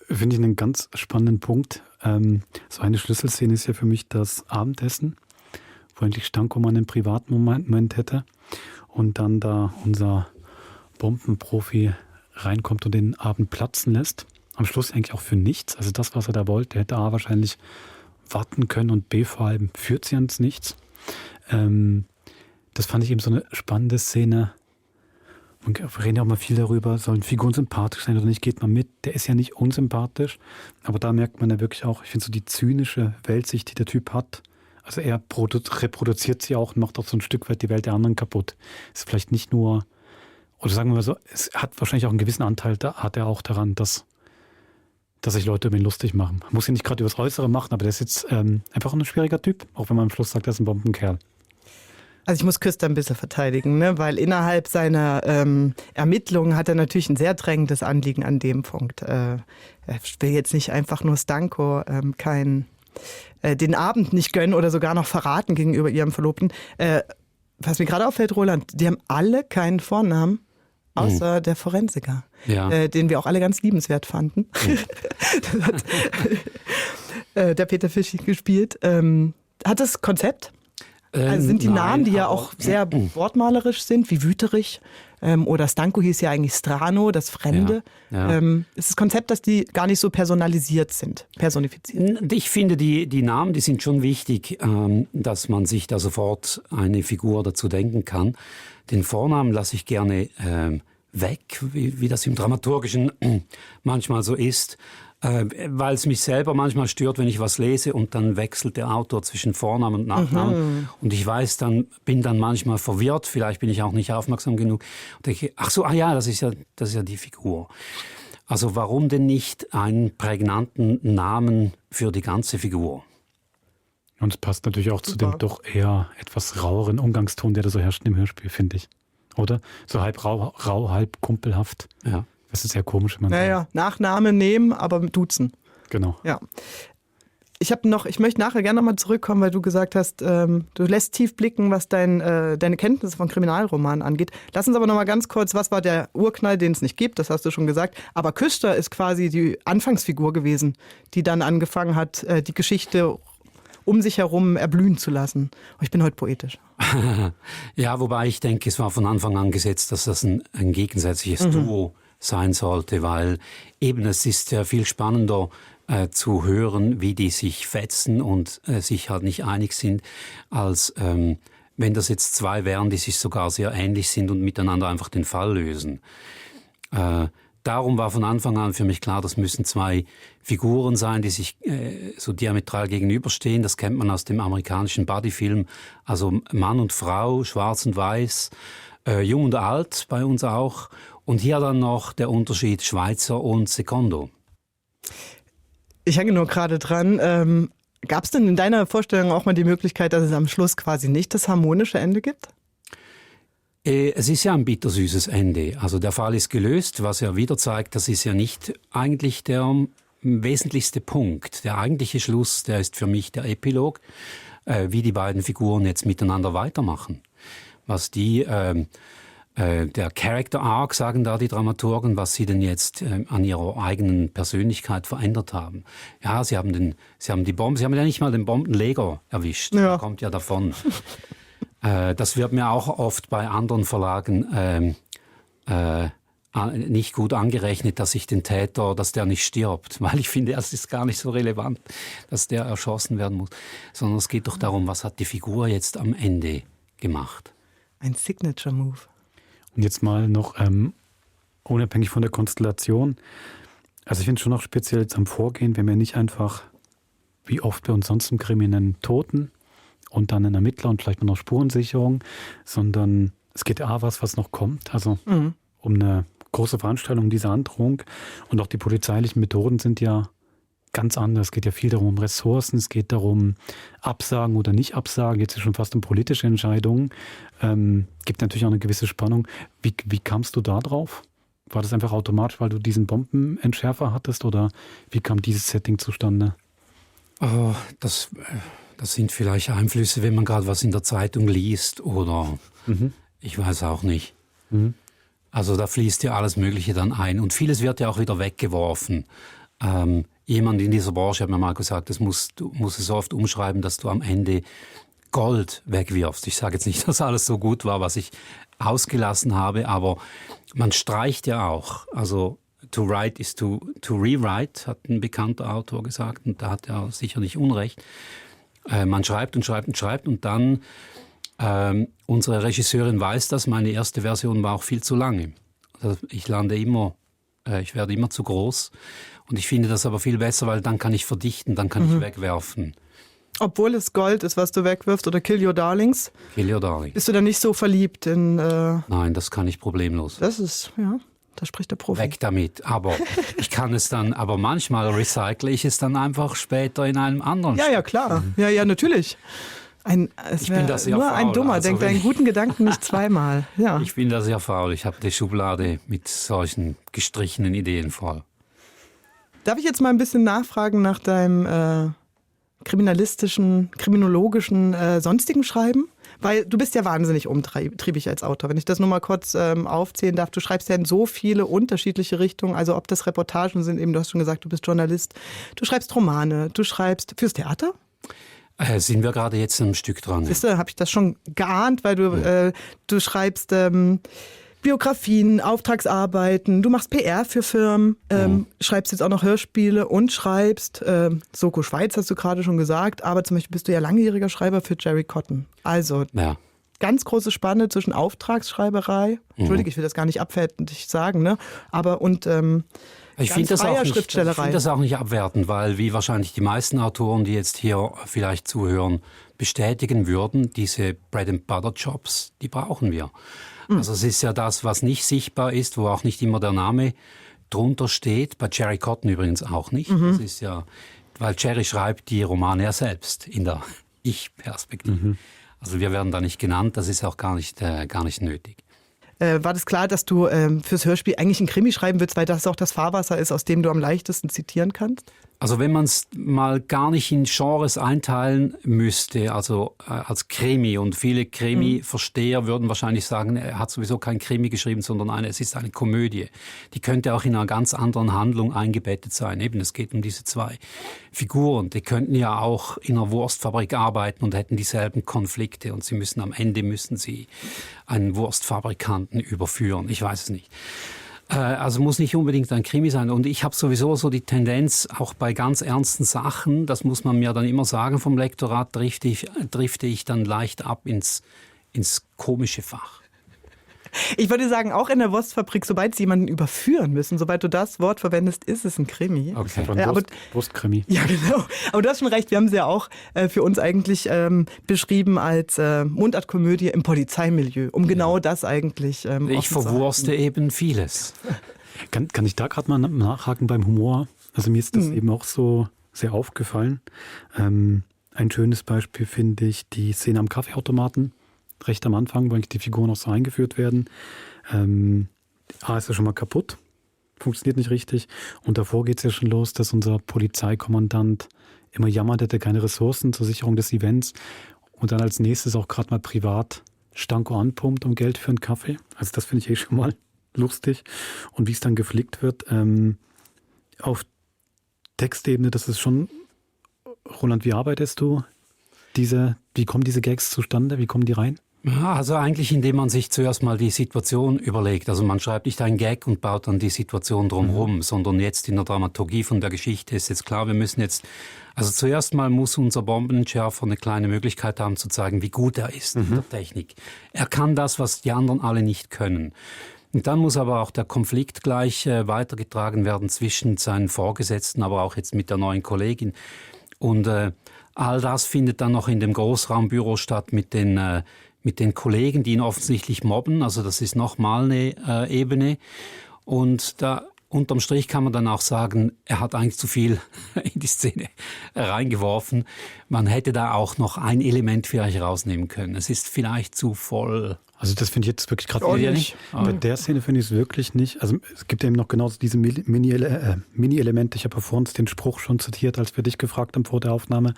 Finde ich einen ganz spannenden Punkt. So eine Schlüsselszene ist ja für mich das Abendessen, wo eigentlich Stanko mal einen privaten Moment hätte und dann da unser Bombenprofi reinkommt und den Abend platzen lässt. Am Schluss eigentlich auch für nichts. Also das, was er da wollte, hätte A wahrscheinlich warten können und B vor allem führt sie ans Nichts. Das fand ich eben so eine spannende Szene. Wir reden ja auch mal viel darüber, sollen Figuren sympathisch sein oder nicht, geht man mit. Der ist ja nicht unsympathisch, aber da merkt man ja wirklich auch, ich finde so die zynische Weltsicht, die der Typ hat. Also er reproduziert sie auch und macht auch so ein Stück weit die Welt der anderen kaputt. Ist vielleicht nicht nur, oder sagen wir mal so, es hat wahrscheinlich auch einen gewissen Anteil, da hat er auch daran, dass sich Leute über ihn lustig machen. Man muss ihn nicht gerade über das Äußere machen, aber der ist jetzt einfach ein schwieriger Typ, auch wenn man am Schluss sagt, er ist ein Bombenkerl. Also ich muss Küster ein bisschen verteidigen, ne? Weil innerhalb seiner Ermittlungen hat er natürlich ein sehr drängendes Anliegen an dem Punkt. Er will jetzt nicht einfach nur Stanko den Abend nicht gönnen oder sogar noch verraten gegenüber ihrem Verlobten. Was mir gerade auffällt, Roland, die haben alle keinen Vornamen, außer der Forensiker, den wir auch alle ganz liebenswert fanden. Das hat der Peter Fisch gespielt. Hat das Konzept? Also sind die Namen, die ja auch sehr wortmalerisch sind, wie Wüterich oder Stanko hieß ja eigentlich Strano, das Fremde. Ist das Konzept, dass die gar nicht so personalisiert sind, personifiziert? Ich finde, die Namen, die sind schon wichtig, dass man sich da sofort eine Figur dazu denken kann. Den Vornamen lasse ich gerne weg, wie das im Dramaturgischen manchmal so ist. Weil es mich selber manchmal stört, wenn ich was lese und dann wechselt der Autor zwischen Vornamen und Nachnamen. Und ich bin dann manchmal verwirrt, vielleicht bin ich auch nicht aufmerksam genug und denke, ach so, das ist ja die Figur. Also warum denn nicht einen prägnanten Namen für die ganze Figur? Und es passt natürlich auch zu dem doch eher etwas raueren Umgangston, der da so herrscht im Hörspiel, finde ich. Oder? So halb rau, halb kumpelhaft. Ja. Das ist sehr komisch, wenn man Nachname nehmen, aber duzen. Genau. Ja. Ich möchte nachher gerne nochmal zurückkommen, weil du gesagt hast, du lässt tief blicken, was deine Kenntnisse von Kriminalromanen angeht. Lass uns aber nochmal ganz kurz, was war der Urknall, den es nicht gibt, das hast du schon gesagt. Aber Küster ist quasi die Anfangsfigur gewesen, die dann angefangen hat, die Geschichte um sich herum erblühen zu lassen. Oh, ich bin heute poetisch. Ja, wobei ich denke, es war von Anfang an gesetzt, dass das ein gegensätzliches Duo sein sollte, weil eben es ist ja viel spannender zu hören, wie die sich fetzen und sich halt nicht einig sind, als wenn das jetzt zwei wären, die sich sogar sehr ähnlich sind und miteinander einfach den Fall lösen. Darum war von Anfang an für mich klar, das müssen zwei Figuren sein, die sich so diametral gegenüberstehen. Das kennt man aus dem amerikanischen Buddy-Film. Also Mann und Frau, schwarz und weiß, jung und alt, bei uns auch. Und hier dann noch der Unterschied Schweizer und Secondo. Ich hänge nur gerade dran. Gab es denn in deiner Vorstellung auch mal die Möglichkeit, dass es am Schluss quasi nicht das harmonische Ende gibt? Es ist ja ein bittersüßes Ende. Also der Fall ist gelöst, was er wieder zeigt, das ist ja nicht eigentlich der wesentlichste Punkt. Der eigentliche Schluss, der ist für mich der Epilog, wie die beiden Figuren jetzt miteinander weitermachen. Was die, der Character Arc, sagen da die Dramaturgen, was sie denn jetzt an ihrer eigenen Persönlichkeit verändert haben. Ja, sie haben die Bombe, sie haben ja nicht mal den Bombenleger erwischt. Ja. Der kommt ja davon. Das wird mir auch oft bei anderen Verlagen nicht gut angerechnet, dass der nicht stirbt. Weil ich finde, es ist gar nicht so relevant, dass der erschossen werden muss. Sondern es geht doch darum, was hat die Figur jetzt am Ende gemacht. Ein Signature-Move. Und jetzt mal noch unabhängig von der Konstellation. Also ich finde es schon auch speziell jetzt am Vorgehen, wenn wir nicht einfach, wie oft bei uns sonst im Krimi, einen Toten und dann einen Ermittler und vielleicht noch Spurensicherung, sondern es geht was noch kommt. Also um eine große Veranstaltung dieser Androhung. Und auch die polizeilichen Methoden sind ja ganz anders. Es geht ja viel darum, um Ressourcen, es geht darum, Absagen oder nicht Absagen. Jetzt ist schon fast um politische Entscheidungen. Gibt natürlich auch eine gewisse Spannung. Wie kamst du da drauf? War das einfach automatisch, weil du diesen Bombenentschärfer hattest? Oder wie kam dieses Setting zustande? Oh, das sind vielleicht Einflüsse, wenn man gerade was in der Zeitung liest oder ich weiß auch nicht. Also da fließt ja alles Mögliche dann ein und vieles wird ja auch wieder weggeworfen. Jemand in dieser Branche hat mir mal gesagt, du musst es so oft umschreiben, dass du am Ende Gold wegwirfst. Ich sage jetzt nicht, dass alles so gut war, was ich ausgelassen habe, aber man streicht ja auch. Also to write is to rewrite, hat ein bekannter Autor gesagt und da hat er sicher nicht Unrecht. Man schreibt und schreibt und schreibt und dann, unsere Regisseurin weiß das, meine erste Version war auch viel zu lange. Also ich werde immer zu groß und ich finde das aber viel besser, weil dann kann ich verdichten, dann kann ich wegwerfen. Obwohl es Gold ist, was du wegwirfst oder Kill Your Darlings? Kill Your Darlings. Bist du dann nicht so verliebt in... Nein, das kann ich problemlos. Das ist, ja... Da spricht der Profi. Weg damit. Aber ich kann es dann, aber manchmal recycle ich es dann einfach später in einem anderen Ja, klar. Ja, natürlich. Ich bin da sehr nur faul. Ein Dummer also denkt einen guten Gedanken nicht zweimal. Ja. Ich bin da sehr faul. Ich habe die Schublade mit solchen gestrichenen Ideen voll. Darf ich jetzt mal ein bisschen nachfragen nach deinem kriminologischen, sonstigen Schreiben? Weil du bist ja wahnsinnig umtriebig als Autor. Wenn ich das nur mal kurz aufzählen darf, du schreibst ja in so viele unterschiedliche Richtungen, also ob das Reportagen sind, eben du hast schon gesagt, du bist Journalist, du schreibst Romane, du schreibst fürs Theater? Sind wir gerade jetzt ein Stück dran. Siehst du, habe ich das schon geahnt, weil du schreibst Biografien, Auftragsarbeiten, du machst PR für Firmen, schreibst jetzt auch noch Hörspiele und schreibst, Soko Schweiz hast du gerade schon gesagt, aber zum Beispiel bist du ja langjähriger Schreiber für Jerry Cotton. Also ganz große Spanne zwischen Auftragsschreiberei, Entschuldige, ich will das gar nicht abwertend sagen, ne? Aber ich finde das auch nicht abwertend, weil wie wahrscheinlich die meisten Autoren, die jetzt hier vielleicht zuhören, bestätigen würden, diese Bread-and-Butter-Jobs, die brauchen wir. Also es ist ja das, was nicht sichtbar ist, wo auch nicht immer der Name drunter steht. Bei Jerry Cotton übrigens auch nicht. Das ist ja, weil Jerry schreibt die Romane ja selbst in der Ich-Perspektive. Also wir werden da nicht genannt, das ist auch gar nicht nötig. War das klar, dass du fürs Hörspiel eigentlich ein Krimi schreiben willst, weil das auch das Fahrwasser ist, aus dem du am leichtesten zitieren kannst? Also wenn man es mal gar nicht in Genres einteilen müsste, also als Krimi, und viele Krimi-Versteher würden wahrscheinlich sagen, er hat sowieso kein Krimi geschrieben, sondern es ist eine Komödie. Die könnte auch in einer ganz anderen Handlung eingebettet sein. Eben, es geht um diese zwei Figuren. Die könnten ja auch in einer Wurstfabrik arbeiten und hätten dieselben Konflikte und am Ende müssen sie einen Wurstfabrikanten überführen. Ich weiß es nicht. Also muss nicht unbedingt ein Krimi sein. Und ich habe sowieso so die Tendenz, auch bei ganz ernsten Sachen, das muss man mir dann immer sagen vom Lektorat, drifte ich dann leicht ab ins komische Fach. Ich würde sagen, auch in der Wurstfabrik, sobald sie jemanden überführen müssen, sobald du das Wort verwendest, ist es ein Krimi. Okay, Wurstkrimi. Ja, genau. Aber du hast schon recht, wir haben sie ja auch für uns eigentlich beschrieben als Mundartkomödie im Polizeimilieu, um genau das eigentlich ich verwurste eben vieles. Kann ich da gerade mal nachhaken beim Humor? Also mir ist das eben auch so sehr aufgefallen. Ein schönes Beispiel finde ich die Szene am Kaffeeautomaten. Recht am Anfang, weil die Figuren auch so eingeführt werden. Ist ja schon mal kaputt. Funktioniert nicht richtig. Und davor geht es ja schon los, dass unser Polizeikommandant immer jammert, hätte keine Ressourcen zur Sicherung des Events. Und dann als nächstes auch gerade mal privat Stanko anpumpt um Geld für einen Kaffee. Also das finde ich schon mal lustig. Und wie es dann geflickt wird, auf Textebene, das ist schon... Roland, wie arbeitest du? Wie kommen diese Gags zustande? Wie kommen die rein? Ja, also eigentlich, indem man sich zuerst mal die Situation überlegt. Also man schreibt nicht einen Gag und baut dann die Situation drumherum, sondern jetzt in der Dramaturgie von der Geschichte ist jetzt klar, wir müssen jetzt, also zuerst mal muss unser Bombenentschärfer eine kleine Möglichkeit haben zu zeigen, wie gut er ist in der Technik. Er kann das, was die anderen alle nicht können. Und dann muss aber auch der Konflikt gleich weitergetragen werden zwischen seinen Vorgesetzten, aber auch jetzt mit der neuen Kollegin. Und all das findet dann noch in dem Großraumbüro statt mit den Kollegen, die ihn offensichtlich mobben. Also das ist nochmal eine Ebene. Und da unterm Strich kann man dann auch sagen, er hat eigentlich zu viel in die Szene reingeworfen. Man hätte da auch noch ein Element vielleicht rausnehmen können. Es ist vielleicht zu voll. Also das finde ich jetzt wirklich gerade nicht. Bei der Szene finde ich es wirklich nicht. Also es gibt eben noch genauso diese Mini-Elemente. Ich habe ja vor uns den Spruch schon zitiert, als wir dich gefragt haben vor der Aufnahme,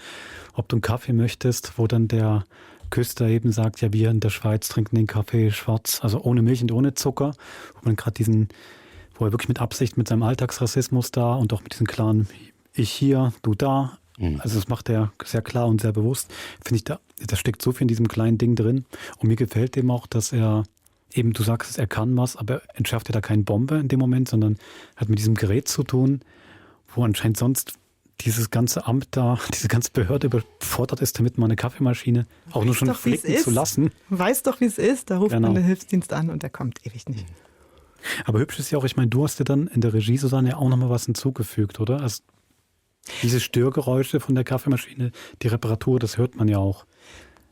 ob du einen Kaffee möchtest, wo dann der Küster eben sagt, ja, wir in der Schweiz trinken den Kaffee schwarz, also ohne Milch und ohne Zucker. Wo man gerade wo er wirklich mit Absicht mit seinem Alltagsrassismus da und auch mit diesem klaren Ich hier, du da. Also das macht er sehr klar und sehr bewusst. Finde ich, da steckt so viel in diesem kleinen Ding drin. Und mir gefällt dem auch, dass er eben, du sagst es, er kann was, aber er entschärft ja da keine Bombe in dem Moment, sondern hat mit diesem Gerät zu tun, wo anscheinend sonst dieses ganze Amt da, diese ganze Behörde überfordert ist, damit man eine Kaffeemaschine auch nur schon flicken zu lassen. Weiß doch, wie es ist. Da ruft man den Hilfsdienst an und der kommt ewig nicht. Aber hübsch ist ja auch, ich meine, du hast ja dann in der Regie, Susanne, ja auch nochmal was hinzugefügt, oder? Also diese Störgeräusche von der Kaffeemaschine, die Reparatur, das hört man ja auch.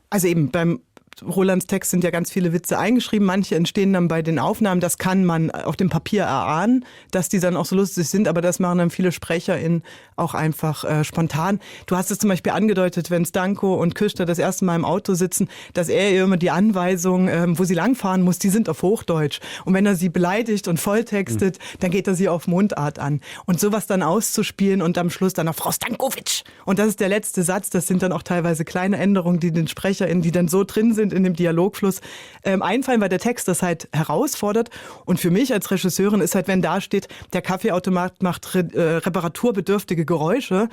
Also eben beim Rolands Text sind ja ganz viele Witze eingeschrieben. Manche entstehen dann bei den Aufnahmen. Das kann man auf dem Papier erahnen, dass die dann auch so lustig sind. Aber das machen dann viele SprecherInnen auch einfach spontan. Du hast es zum Beispiel angedeutet, wenn Stanko und Küster das erste Mal im Auto sitzen, dass er ihr immer die Anweisung, wo sie langfahren muss, die sind auf Hochdeutsch. Und wenn er sie beleidigt und volltextet, dann geht er sie auf Mundart an. Und sowas dann auszuspielen und am Schluss dann auf Frau Stankovic. Und das ist der letzte Satz. Das sind dann auch teilweise kleine Änderungen, die den SprecherInnen, die dann so drin sind in dem Dialogfluss, einfallen, weil der Text das halt herausfordert. Und für mich als Regisseurin ist halt, wenn da steht, der Kaffeeautomat macht reparaturbedürftige Geräusche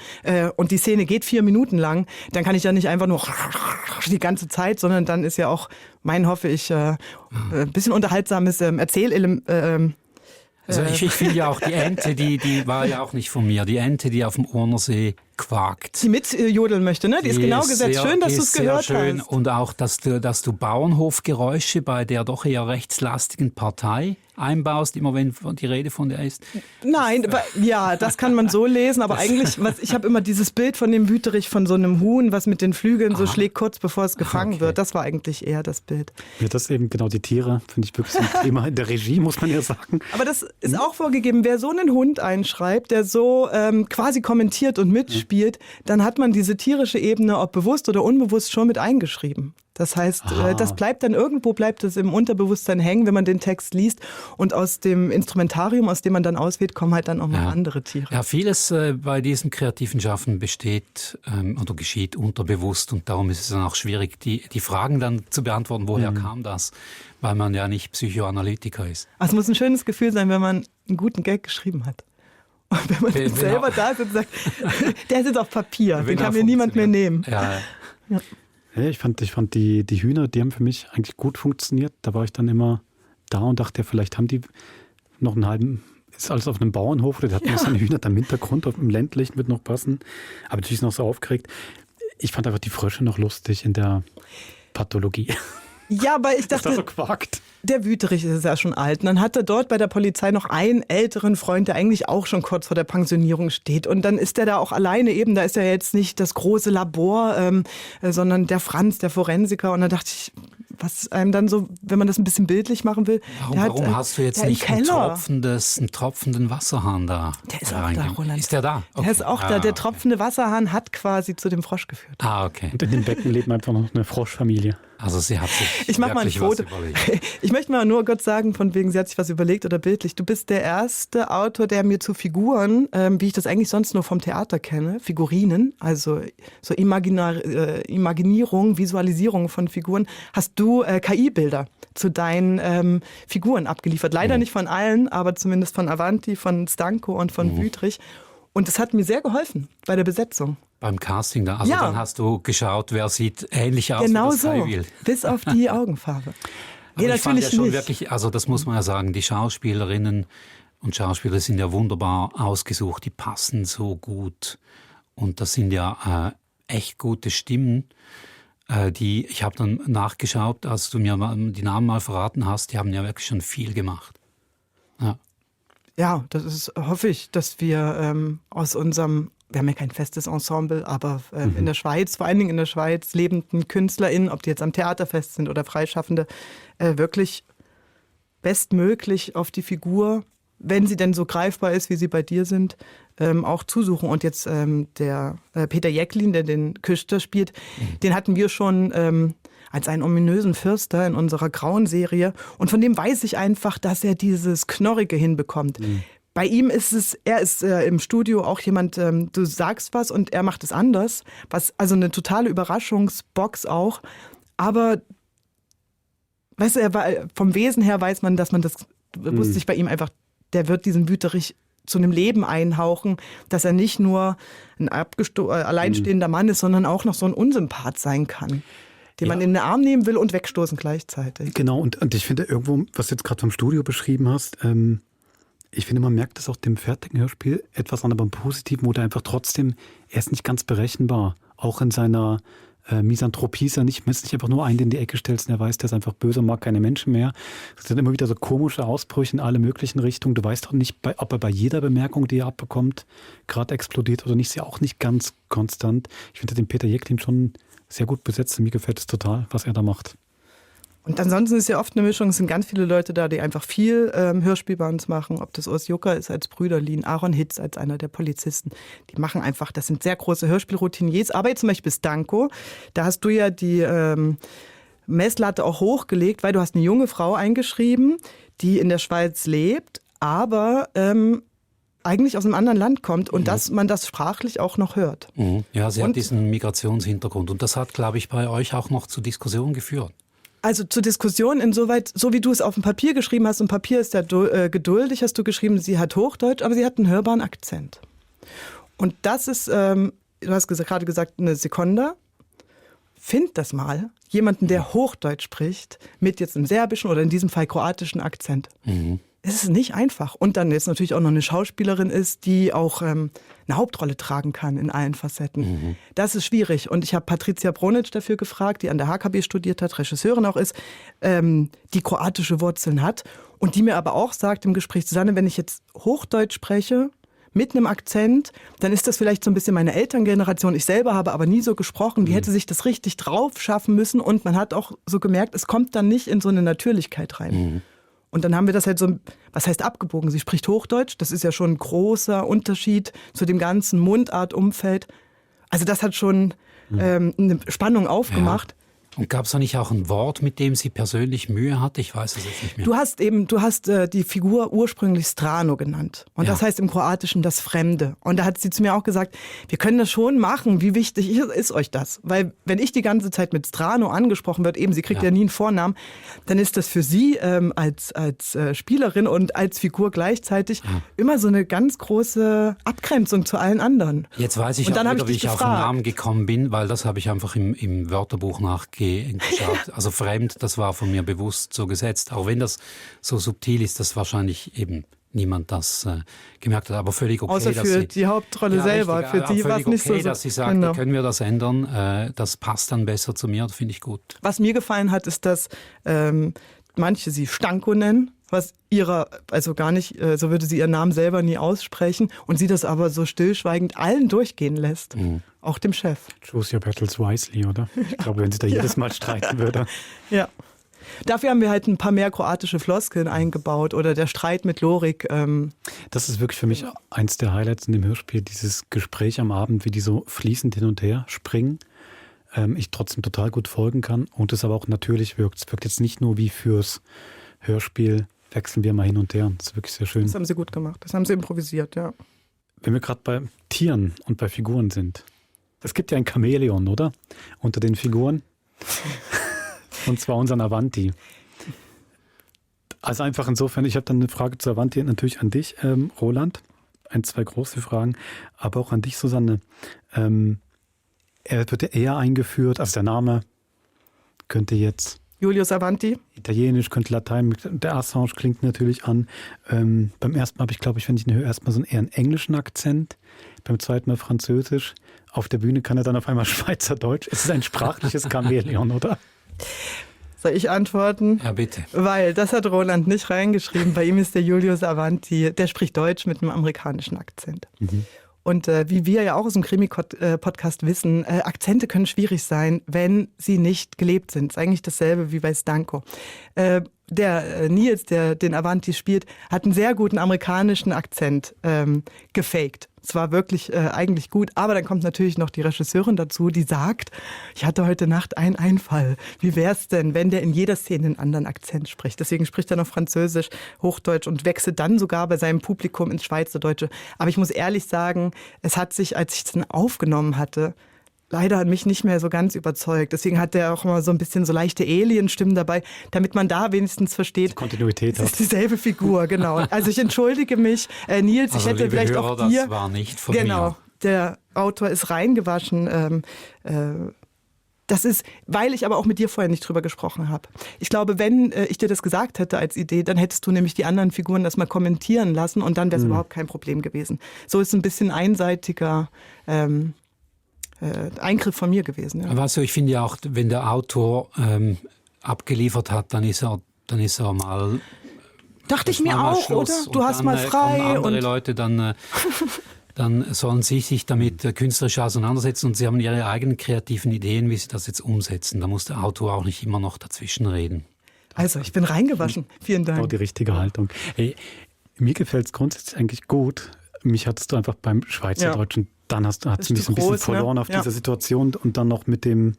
und die Szene geht 4 Minuten lang, dann kann ich ja nicht einfach nur die ganze Zeit, sondern dann ist ja auch hoffe ich, ein bisschen unterhaltsames Erzählelement. Also ich finde ja auch die Ente, die war ja auch nicht von mir. Die Ente, die auf dem Urnersee quakt. Die mitjodeln möchte, ne? Die ist genau gesetzt. Schön, dass du es gehört hast. Und auch, dass du Bauernhofgeräusche bei der doch eher rechtslastigen Partei einbaust, immer wenn die Rede von der ist. Nein, ja, das kann man so lesen, aber eigentlich, ich habe immer dieses Bild von dem Wüterich von so einem Huhn, was mit den Flügeln so schlägt, kurz bevor es gefangen wird. Das war eigentlich eher das Bild. Ja, das eben genau die Tiere, finde ich wirklich so ein Thema in der Regie, muss man ja sagen. Aber das ist auch vorgegeben, wer so einen Hund einschreibt, der so quasi kommentiert und mitspielt, spielt, dann hat man diese tierische Ebene, ob bewusst oder unbewusst, schon mit eingeschrieben. Das heißt, das bleibt dann irgendwo, bleibt es im Unterbewusstsein hängen, wenn man den Text liest. Und aus dem Instrumentarium, aus dem man dann auswählt, kommen halt dann auch noch andere Tiere. Ja, vieles bei diesem kreativen Schaffen besteht oder geschieht unterbewusst. Und darum ist es dann auch schwierig, die Fragen dann zu beantworten, woher kam das? Weil man ja nicht Psychoanalytiker ist. Also es muss ein schönes Gefühl sein, wenn man einen guten Gag geschrieben hat. Und wenn man dann selber da sitzt und sagt, der ist jetzt auf Papier, den kann mir niemand mehr nehmen. Ja, ich fand die Hühner, die haben für mich eigentlich gut funktioniert. Da war ich dann immer da und dachte, ja, vielleicht haben die noch einen halben, ist alles auf einem Bauernhof, oder die hatten noch so eine Hühner da im Hintergrund, auf dem ländlichen wird noch passen. Aber natürlich ist noch so aufgeregt. Ich fand einfach die Frösche noch lustig in der Pathologie. Ja, aber ich dachte, so quakt. Der Wüterich ist ja schon alt. Und dann hat er dort bei der Polizei noch einen älteren Freund, der eigentlich auch schon kurz vor der Pensionierung steht. Und dann ist er da auch alleine eben. Da ist ja jetzt nicht das große Labor, sondern der Franz, der Forensiker. Und da dachte ich, was einem dann so, wenn man das ein bisschen bildlich machen will. Warum hast du jetzt nicht einen tropfenden Wasserhahn da? Der ist auch da, Roland. Ist der da? Okay. Der ist auch da. Der tropfende Wasserhahn hat quasi zu dem Frosch geführt. Okay. Und in dem Becken lebt einfach noch eine Froschfamilie. Also sie hat sich ich mach mal ein Foto. Ich möchte mal nur kurz sagen, von wegen, sie hat sich was überlegt oder bildlich. Du bist der erste Autor, der mir zu Figuren, wie ich das eigentlich sonst nur vom Theater kenne, Figurinen, also so Imaginierung, Visualisierung von Figuren, hast du KI-Bilder zu deinen Figuren abgeliefert. Leider nicht von allen, aber zumindest von Avanti, von Stanko und von Wüterich. Und das hat mir sehr geholfen bei der Besetzung. Beim Casting da? Also dann hast du geschaut, wer sieht ähnlich aus genau wie das Freiwill. So, bis auf die Augenfarbe. Nee, ich fand ja schon wirklich, also das muss man ja sagen, die Schauspielerinnen und Schauspieler sind ja wunderbar ausgesucht, die passen so gut. Und das sind ja echt gute Stimmen. Ich habe dann nachgeschaut, als du mir die Namen mal verraten hast, die haben ja wirklich schon viel gemacht. Ja, das ist, hoffe ich, dass wir aus unserem, wir haben ja kein festes Ensemble, aber in der Schweiz, vor allen Dingen in der Schweiz, lebenden KünstlerInnen, ob die jetzt am Theaterfest sind oder Freischaffende, wirklich bestmöglich auf die Figur, wenn sie denn so greifbar ist, wie sie bei dir sind, auch zusuchen. Und jetzt der Peter Jäcklin, der den Küster spielt, den hatten wir schon als einen ominösen Fürster in unserer grauen Serie. Und von dem weiß ich einfach, dass er dieses Knorrige hinbekommt. Bei ihm ist es, er ist im Studio auch jemand, du sagst was und er macht es anders. Also eine totale Überraschungsbox auch. Aber weißt du, vom Wesen her weiß man, dass man das, wusste ich bei ihm einfach, der wird diesen Wüterich zu einem Leben einhauchen, dass er nicht nur ein alleinstehender Mann ist, sondern auch noch so ein Unsympath sein kann, den man in den Arm nehmen will und wegstoßen gleichzeitig. Genau, und ich finde irgendwo, was du jetzt gerade vom Studio beschrieben hast, ich finde, man merkt das auch dem fertigen Hörspiel etwas an, aber im Positiven, wo der einfach trotzdem, er ist nicht ganz berechenbar. Auch in seiner Misanthropie ist er nicht einfach nur einen, den in die Ecke stellst und er weiß, der ist einfach böse und mag keine Menschen mehr. Es sind immer wieder so komische Ausbrüche in alle möglichen Richtungen. Du weißt doch nicht, ob er bei jeder Bemerkung, die er abbekommt, gerade explodiert oder nicht. Ist ja auch nicht ganz konstant. Ich finde den Peter Jäcklin schon sehr gut besetzt. Mir gefällt es total, was er da macht. Und ansonsten ist ja oft eine Mischung, es sind ganz viele Leute da, die einfach viel Hörspiel bei uns machen. Ob das Urs Jucker ist als Brüderlin, Aaron Hitz als einer der Polizisten. Die machen einfach, das sind sehr große Hörspielroutiniers. Aber jetzt zum Beispiel Stanko, da hast du ja die Messlatte auch hochgelegt, weil du hast eine junge Frau eingeschrieben, die in der Schweiz lebt, aber eigentlich aus einem anderen Land kommt und dass man das sprachlich auch noch hört. Ja, sie hat diesen Migrationshintergrund und das hat, glaube ich, bei euch auch noch zu Diskussionen geführt. Also zur Diskussion insoweit, so wie du es auf dem Papier geschrieben hast, und Papier ist ja geduldig, hast du geschrieben, sie hat Hochdeutsch, aber sie hat einen hörbaren Akzent. Und das ist, du hast gerade gesagt, eine Sekonda. Find das mal, jemanden, der Hochdeutsch spricht, mit jetzt einem serbischen oder in diesem Fall kroatischen Akzent. Es ist nicht einfach. Und dann jetzt natürlich auch noch eine Schauspielerin ist, die auch eine Hauptrolle tragen kann in allen Facetten. Das ist schwierig. Und ich habe Patricia Bronic dafür gefragt, die an der HKB studiert hat, Regisseurin auch ist, die kroatische Wurzeln hat und die mir aber auch sagt im Gespräch, Susanne, wenn ich jetzt Hochdeutsch spreche, mit einem Akzent, dann ist das vielleicht so ein bisschen meine Elterngeneration. Ich selber habe aber nie so gesprochen. Die hätte sich das richtig drauf schaffen müssen. Und man hat auch so gemerkt, es kommt dann nicht in so eine Natürlichkeit rein. Und dann haben wir das halt so, was heißt abgebogen? Sie spricht Hochdeutsch, das ist ja schon ein großer Unterschied zu dem ganzen Mundartumfeld. Also das hat schon eine Spannung aufgemacht. Ja. Und gab es da nicht auch ein Wort, mit dem sie persönlich Mühe hatte? Ich weiß es jetzt nicht mehr. Du hast die Figur ursprünglich Strano genannt. Und das heißt im Kroatischen das Fremde. Und da hat sie zu mir auch gesagt, wir können das schon machen. Wie wichtig ist euch das? Weil wenn ich die ganze Zeit mit Strano angesprochen wird, eben sie kriegt ja nie einen Vornamen, dann ist das für sie als Spielerin und als Figur gleichzeitig immer so eine ganz große Abgrenzung zu allen anderen. Jetzt weiß ich und dann auch wieder, wie ich gefragt. auf den Namen gekommen bin, weil das habe ich einfach im Wörterbuch nachgeschaut. Also fremd, das war von mir bewusst so gesetzt. Auch wenn das so subtil ist, dass wahrscheinlich eben niemand das gemerkt hat. Aber völlig okay. Außer für die Hauptrolle selber. Richtig, für die war es nicht okay, so. Dass sie sagt, können wir das ändern? Das passt dann besser zu mir, das finde ich gut. Was mir gefallen hat, ist, dass manche sie Stanko nennen, was also gar nicht, so würde sie ihren Namen selber nie aussprechen und sie das aber so stillschweigend allen durchgehen lässt. Auch dem Chef. Choose your battles wisely, oder? Ich glaube, wenn sie da jedes Mal streiten würde. Ja. Dafür haben wir halt ein paar mehr kroatische Floskeln eingebaut oder der Streit mit Lorik. Das ist wirklich für mich eins der Highlights in dem Hörspiel, dieses Gespräch am Abend, wie die so fließend hin und her springen. Ich trotzdem total gut folgen kann und es aber auch natürlich wirkt. Es wirkt jetzt nicht nur wie fürs Hörspiel, wechseln wir mal hin und her. Das ist wirklich sehr schön. Das haben sie gut gemacht. Das haben sie improvisiert, ja. Wenn wir gerade bei Tieren und bei Figuren sind. Es gibt ja ein Chamäleon, oder? Unter den Figuren. Und zwar unseren Avanti. Also einfach insofern, ich habe dann eine Frage zu Avanti natürlich an dich, Roland. Zwei große Fragen. Aber auch an dich, Susanne. Er wird ja eher eingeführt, also der Name könnte jetzt Julius Avanti. Italienisch, könnte Latein, der Assange klingt natürlich an. Beim ersten Mal habe ich, glaube ich, wenn ich ihn höre, erstmal so eher einen englischen Akzent. Beim zweiten Mal Französisch. Auf der Bühne kann er dann auf einmal Schweizerdeutsch. Es ist ein sprachliches Chamäleon, oder? Soll ich antworten? Ja, bitte. Weil, das hat Roland nicht reingeschrieben. Bei ihm ist der Julius Avanti, der spricht Deutsch mit einem amerikanischen Akzent. Und wie wir ja auch aus dem Krimi-Podcast wissen, Akzente können schwierig sein, wenn sie nicht gelebt sind. Ist eigentlich dasselbe wie bei Stanko. Der Nils, der den Avanti spielt, hat einen sehr guten amerikanischen Akzent gefaked. Es war wirklich eigentlich gut, aber dann kommt natürlich noch die Regisseurin dazu, die sagt, ich hatte heute Nacht einen Einfall. Wie wär's denn, wenn der in jeder Szene einen anderen Akzent spricht? Deswegen spricht er noch Französisch, Hochdeutsch und wechselt dann sogar bei seinem Publikum ins Schweizerdeutsche. Aber ich muss ehrlich sagen, es hat sich, als ich es dann aufgenommen hatte, leider an mich nicht mehr so ganz überzeugt. Deswegen hat er auch immer so ein bisschen so leichte Alien-Stimmen dabei, damit man da wenigstens versteht, die Kontinuität es ist dieselbe Figur, genau. Also ich entschuldige mich, Nils, also, ich hätte vielleicht Hörer, auch dir... Das war nicht von genau, mir. Der Autor ist reingewaschen. Das ist, weil ich aber auch mit dir vorher nicht drüber gesprochen habe. Ich glaube, wenn ich dir das gesagt hätte als Idee, dann hättest du nämlich die anderen Figuren das mal kommentieren lassen und dann wäre es überhaupt kein Problem gewesen. So ist ein bisschen einseitiger Eingriff von mir gewesen. Ja. Also ich finde ja auch, wenn der Autor abgeliefert hat, dann ist er mal... Dachte ich mir auch, Schluss. Oder? Du hast mal frei. Andere Leute, dann sollen sie sich damit künstlerisch auseinandersetzen und sie haben ihre eigenen kreativen Ideen, wie sie das jetzt umsetzen. Da muss der Autor auch nicht immer noch dazwischen reden. Also, ich bin reingewaschen. Vielen Dank. Genau die richtige Haltung. Hey, mir gefällt es grundsätzlich eigentlich gut. Mich hattest du einfach beim Schweizerdeutschen, dann hat es mich so ein bisschen verloren auf dieser Situation und dann noch dann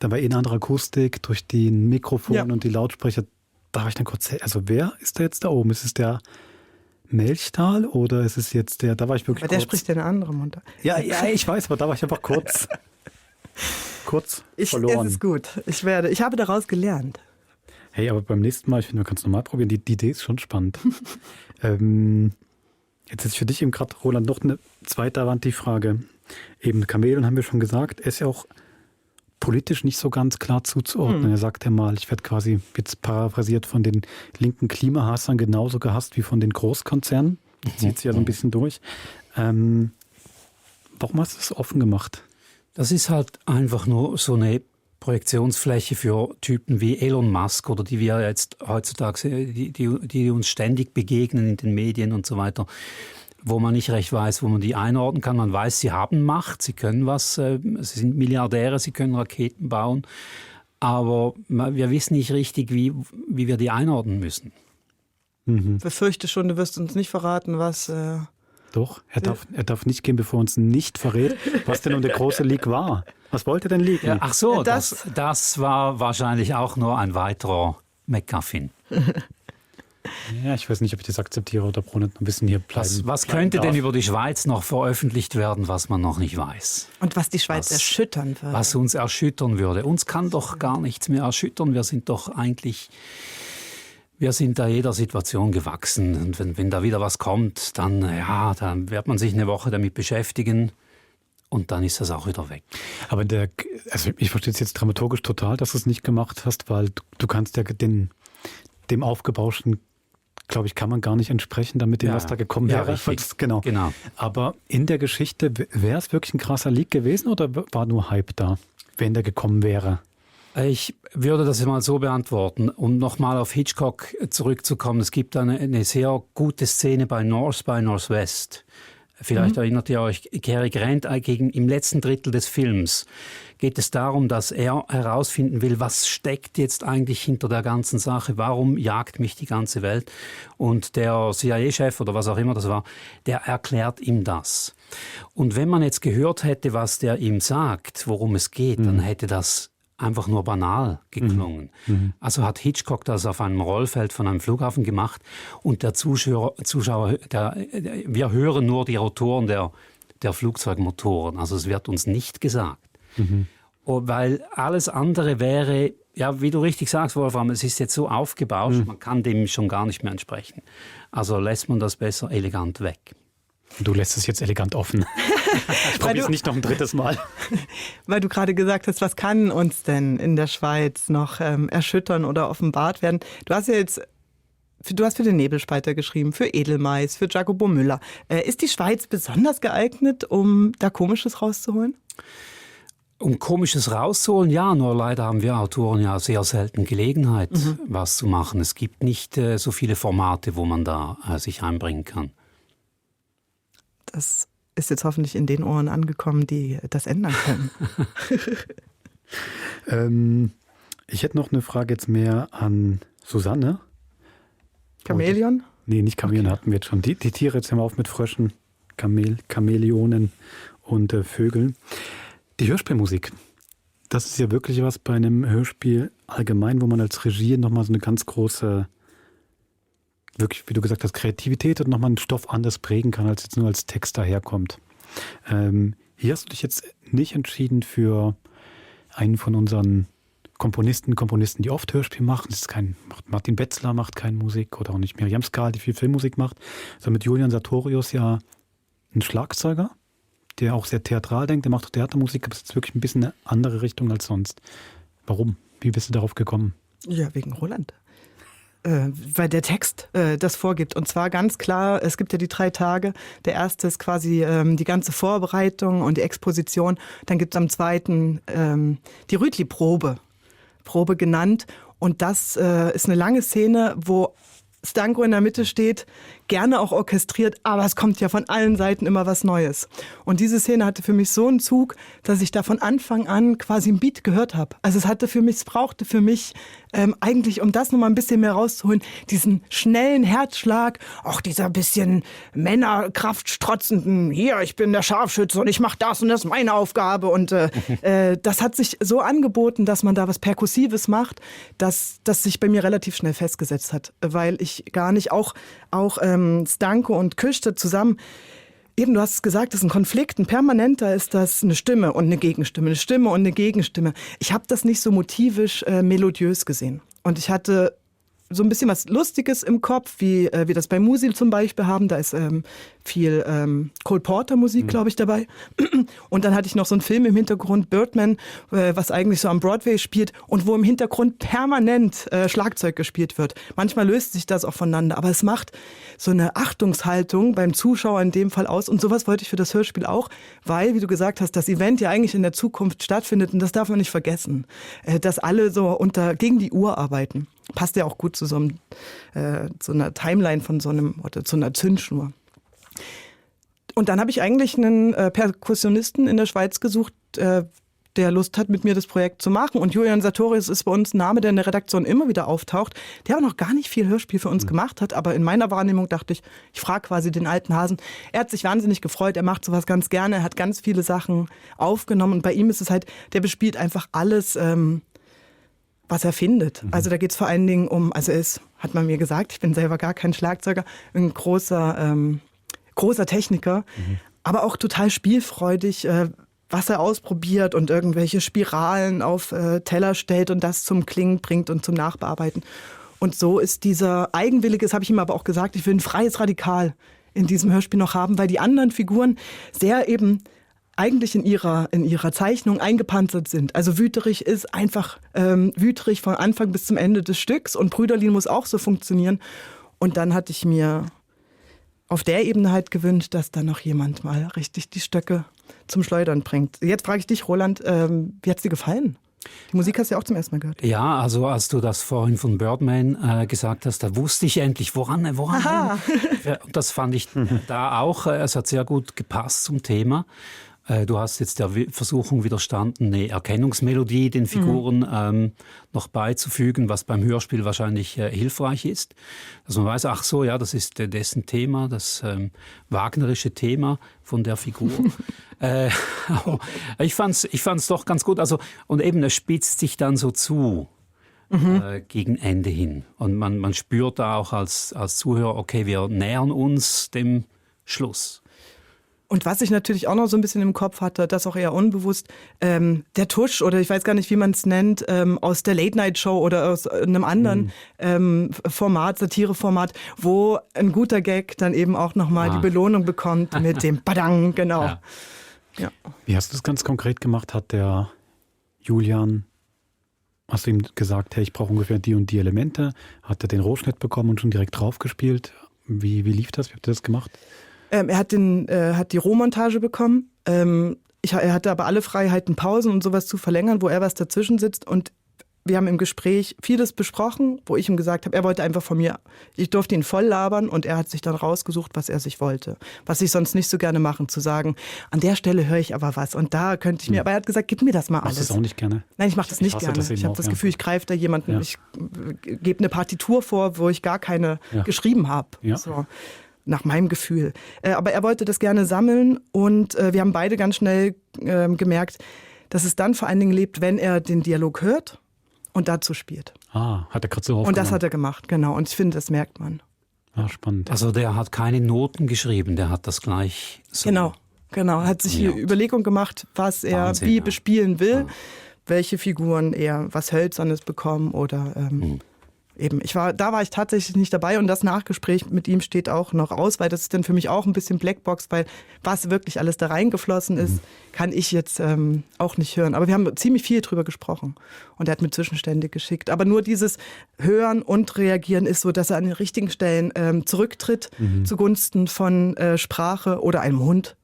war eine andere Akustik durch die Mikrofon und die Lautsprecher. Da habe ich dann kurz, also wer ist da jetzt da oben? Ist es der Melchtal oder ist es jetzt da war ich wirklich aber der spricht ja eine andere Munter. Ja, ich weiß, aber da war ich einfach kurz verloren. Es ist gut. Ich habe daraus gelernt. Hey, aber beim nächsten Mal, ich finde, wir können es nochmal probieren. Die Idee ist schon spannend. Jetzt ist für dich eben gerade, Roland, noch eine zweite Avanti-Frage. Eben Chamäleon haben wir schon gesagt, er ist ja auch politisch nicht so ganz klar zuzuordnen. Er sagt ja mal, ich werde quasi jetzt paraphrasiert von den linken Klimahassern genauso gehasst wie von den Großkonzernen. Das zieht sich ja so ein bisschen durch. Warum hast du das offen gemacht? Das ist halt einfach nur so eine Projektionsfläche für Typen wie Elon Musk oder die wir jetzt heutzutage, die uns ständig begegnen in den Medien und so weiter, wo man nicht recht weiß, wo man die einordnen kann. Man weiß, sie haben Macht, sie können was, sie sind Milliardäre, sie können Raketen bauen, aber wir wissen nicht richtig, wie wir die einordnen müssen. Befürchte schon, du wirst uns nicht verraten, was... Doch, er darf nicht gehen, bevor er uns nicht verrät, was denn nun der große Leak war. Was wollte denn leaken? Ja, ach so, das war wahrscheinlich auch nur ein weiterer McGuffin. Ja, ich weiß nicht, ob ich das akzeptiere oder Bruno ein bisschen hier bleiben. Was könnte denn über die Schweiz noch veröffentlicht werden, was man noch nicht weiß? Und was die Schweiz erschüttern würde. Was uns erschüttern würde. Uns kann doch gar nichts mehr erschüttern. Wir sind da jeder Situation gewachsen. Und wenn da wieder was kommt, dann wird man sich eine Woche damit beschäftigen und dann ist das auch wieder weg. Aber ich verstehe es jetzt dramaturgisch total, dass du es nicht gemacht hast, weil du kannst ja dem Aufgebauschten, glaube ich, kann man gar nicht entsprechen, damit dem was da gekommen wäre. Richtig. Genau. Aber in der Geschichte, wäre es wirklich ein krasser Leak gewesen oder war nur Hype da, wenn der gekommen wäre? Ich würde das mal so beantworten, um nochmal auf Hitchcock zurückzukommen. Es gibt eine sehr gute Szene bei North by Northwest. Vielleicht erinnert ihr euch, Cary Grant im letzten Drittel des Films geht es darum, dass er herausfinden will, was steckt jetzt eigentlich hinter der ganzen Sache, warum jagt mich die ganze Welt? Und der CIA-Chef oder was auch immer das war, der erklärt ihm das. Und wenn man jetzt gehört hätte, was der ihm sagt, worum es geht, dann hätte das einfach nur banal geklungen. Also hat Hitchcock das auf einem Rollfeld von einem Flughafen gemacht und der Zuschauer wir hören nur die Rotoren der Flugzeugmotoren. Also es wird uns nicht gesagt. Weil alles andere wäre, ja, wie du richtig sagst, Wolfram, es ist jetzt so aufgebauscht, man kann dem schon gar nicht mehr entsprechen. Also lässt man das besser elegant weg. Du lässt es jetzt elegant offen. Ich probiere es nicht noch ein drittes Mal. Weil du gerade gesagt hast, was kann uns denn in der Schweiz noch erschüttern oder offenbart werden? Du hast für den Nebelspalter geschrieben, für Edelmais, für Jacobo Müller. Ist die Schweiz besonders geeignet, um da Komisches rauszuholen? Um Komisches rauszuholen, ja, nur leider haben wir Autoren ja sehr selten Gelegenheit, was zu machen. Es gibt nicht so viele Formate, wo man da sich einbringen kann. Das ist jetzt hoffentlich in den Ohren angekommen, die das ändern können. Ich hätte noch eine Frage jetzt mehr an Susanne. Chamäleon? Nee, nicht Chamäleon hatten wir jetzt schon. Die Tiere, jetzt hören wir auf mit Fröschen, Chamäleonen und Vögeln. Die Hörspielmusik, das ist ja wirklich was bei einem Hörspiel allgemein, wo man als Regie nochmal so eine ganz große, wirklich, wie du gesagt hast, Kreativität und nochmal einen Stoff anders prägen kann, als jetzt nur als Text daherkommt. Hier hast du dich jetzt nicht entschieden für einen von unseren Komponisten, die oft Hörspiel machen. Das ist Martin Betzler macht keine Musik oder auch nicht Miriam Skal, die viel Filmmusik macht, sondern mit Julian Sartorius ja ein Schlagzeuger, der auch sehr theatral denkt, der macht auch Theatermusik, aber es ist wirklich ein bisschen eine andere Richtung als sonst. Warum? Wie bist du darauf gekommen? Ja, wegen Roland. Weil der Text das vorgibt. Und zwar ganz klar, es gibt ja die 3 Tage. Der erste ist quasi die ganze Vorbereitung und die Exposition. Dann gibt es am zweiten die Rütli-Probe genannt. Und das ist eine lange Szene, wo Stanko in der Mitte steht, gerne auch orchestriert, aber es kommt ja von allen Seiten immer was Neues. Und diese Szene hatte für mich so einen Zug, dass ich da von Anfang an quasi ein Beat gehört habe. Also es brauchte für mich eigentlich, um das nochmal ein bisschen mehr rauszuholen, diesen schnellen Herzschlag, auch dieser bisschen Männerkraft strotzenden, hier, ich bin der Scharfschütze und ich mache das und das ist meine Aufgabe. Und das hat sich so angeboten, dass man da was Perkussives macht, dass das sich bei mir relativ schnell festgesetzt hat, weil ich gar nicht auch Stanko und Küste zusammen, eben du hast es gesagt, das ist ein Konflikt, ein permanenter ist das eine Stimme und eine Gegenstimme, eine Stimme und eine Gegenstimme. Ich habe das nicht so motivisch melodiös gesehen und ich hatte so ein bisschen was Lustiges im Kopf, wie wir das bei Musil zum Beispiel haben. Da ist viel Cole Porter Musik, glaube ich, dabei. Und dann hatte ich noch so einen Film im Hintergrund, Birdman, was eigentlich so am Broadway spielt und wo im Hintergrund permanent Schlagzeug gespielt wird. Manchmal löst sich das auch voneinander, aber es macht so eine Achtungshaltung beim Zuschauer in dem Fall aus. Und sowas wollte ich für das Hörspiel auch, weil, wie du gesagt hast, das Event ja eigentlich in der Zukunft stattfindet und das darf man nicht vergessen, dass alle so gegen die Uhr arbeiten. Passt ja auch gut zu so einer Timeline von oder zu einer Zündschnur. Und dann habe ich eigentlich einen Perkussionisten in der Schweiz gesucht, der Lust hat, mit mir das Projekt zu machen. Und Julian Sartorius ist bei uns ein Name, der in der Redaktion immer wieder auftaucht, der auch noch gar nicht viel Hörspiel für uns gemacht hat. Aber in meiner Wahrnehmung dachte ich frage quasi den alten Hasen. Er hat sich wahnsinnig gefreut, er macht sowas ganz gerne, er hat ganz viele Sachen aufgenommen. Und bei ihm ist es halt, der bespielt einfach alles, was er findet. Also da geht es vor allen Dingen um, also er ist, hat man mir gesagt, ich bin selber gar kein Schlagzeuger, ein großer Techniker, aber auch total spielfreudig, was er ausprobiert und irgendwelche Spiralen auf Teller stellt und das zum Klingen bringt und zum Nachbearbeiten. Und so ist dieser eigenwillige, das habe ich ihm aber auch gesagt, ich will ein freies Radikal in diesem Hörspiel noch haben, weil die anderen Figuren sehr eben eigentlich in ihrer Zeichnung eingepanzert sind. Also Wüterich ist einfach Wüterich von Anfang bis zum Ende des Stücks und Brüderlin muss auch so funktionieren. Und dann hatte ich mir auf der Ebene halt gewünscht, dass da noch jemand mal richtig die Stöcke zum Schleudern bringt. Jetzt frage ich dich, Roland, wie hat es dir gefallen? Die Musik hast du ja auch zum ersten Mal gehört. Ja, also als du das vorhin von Birdman gesagt hast, da wusste ich endlich, woran. Das fand ich da auch. Es hat sehr gut gepasst zum Thema. Du hast jetzt der Versuchung widerstanden, eine Erkennungsmelodie den Figuren noch beizufügen, was beim Hörspiel wahrscheinlich hilfreich ist. Dass man weiß, ach so, ja, das ist dessen Thema, das wagnerische Thema von der Figur. Ich fand's doch ganz gut. Also, und eben, es spitzt sich dann so zu. Gegen Ende hin. Und man spürt da auch als Zuhörer, okay, wir nähern uns dem Schluss. Und was ich natürlich auch noch so ein bisschen im Kopf hatte, das auch eher unbewusst, der Tusch oder ich weiß gar nicht, wie man es nennt, aus der Late-Night-Show oder aus einem anderen Format, Satireformat, wo ein guter Gag dann eben auch nochmal die Belohnung bekommt mit dem Badang, genau. Ja. Wie hast du das ganz konkret gemacht? Hat der Julian, hast du ihm gesagt, hey, ich brauche ungefähr die und die Elemente? Hat er den Rohschnitt bekommen und schon direkt draufgespielt? Wie lief das? Wie habt ihr das gemacht? Er hat die Rohmontage bekommen. Er hatte aber alle Freiheiten, Pausen und sowas zu verlängern, wo er was dazwischen sitzt. Und wir haben im Gespräch vieles besprochen, wo ich ihm gesagt habe, er wollte einfach von mir, ich durfte ihn voll labern und er hat sich dann rausgesucht, was er sich wollte. Was ich sonst nicht so gerne machen, zu sagen, an der Stelle höre ich aber was und da könnte ich mir, aber er hat gesagt, gib mir das mal alles. Machst du das auch nicht gerne? Nein, ich mache das nicht gerne. Ich habe das Gefühl, ich greife da jemanden, ich gebe eine Partitur vor, wo ich gar keine geschrieben habe. Ja. So. Nach meinem Gefühl. Aber er wollte das gerne sammeln und wir haben beide ganz schnell gemerkt, dass es dann vor allen Dingen lebt, wenn er den Dialog hört und dazu spielt. Hat er gerade so aufgenommen. Und das hat er gemacht, genau. Und ich finde, das merkt man. Spannend. Also der hat keine Noten geschrieben, der hat das gleich so... Genau. Er hat sich Überlegung gemacht, was er wie bespielen will, welche Figuren eher was Hölzernes bekommen oder... Eben, da war ich tatsächlich nicht dabei und das Nachgespräch mit ihm steht auch noch aus, weil das ist dann für mich auch ein bisschen Blackbox, weil was wirklich alles da reingeflossen ist, kann ich jetzt auch nicht hören. Aber wir haben ziemlich viel drüber gesprochen und er hat mir Zwischenstände geschickt. Aber nur dieses Hören und Reagieren ist so, dass er an den richtigen Stellen zurücktritt zugunsten von Sprache oder einem Hund.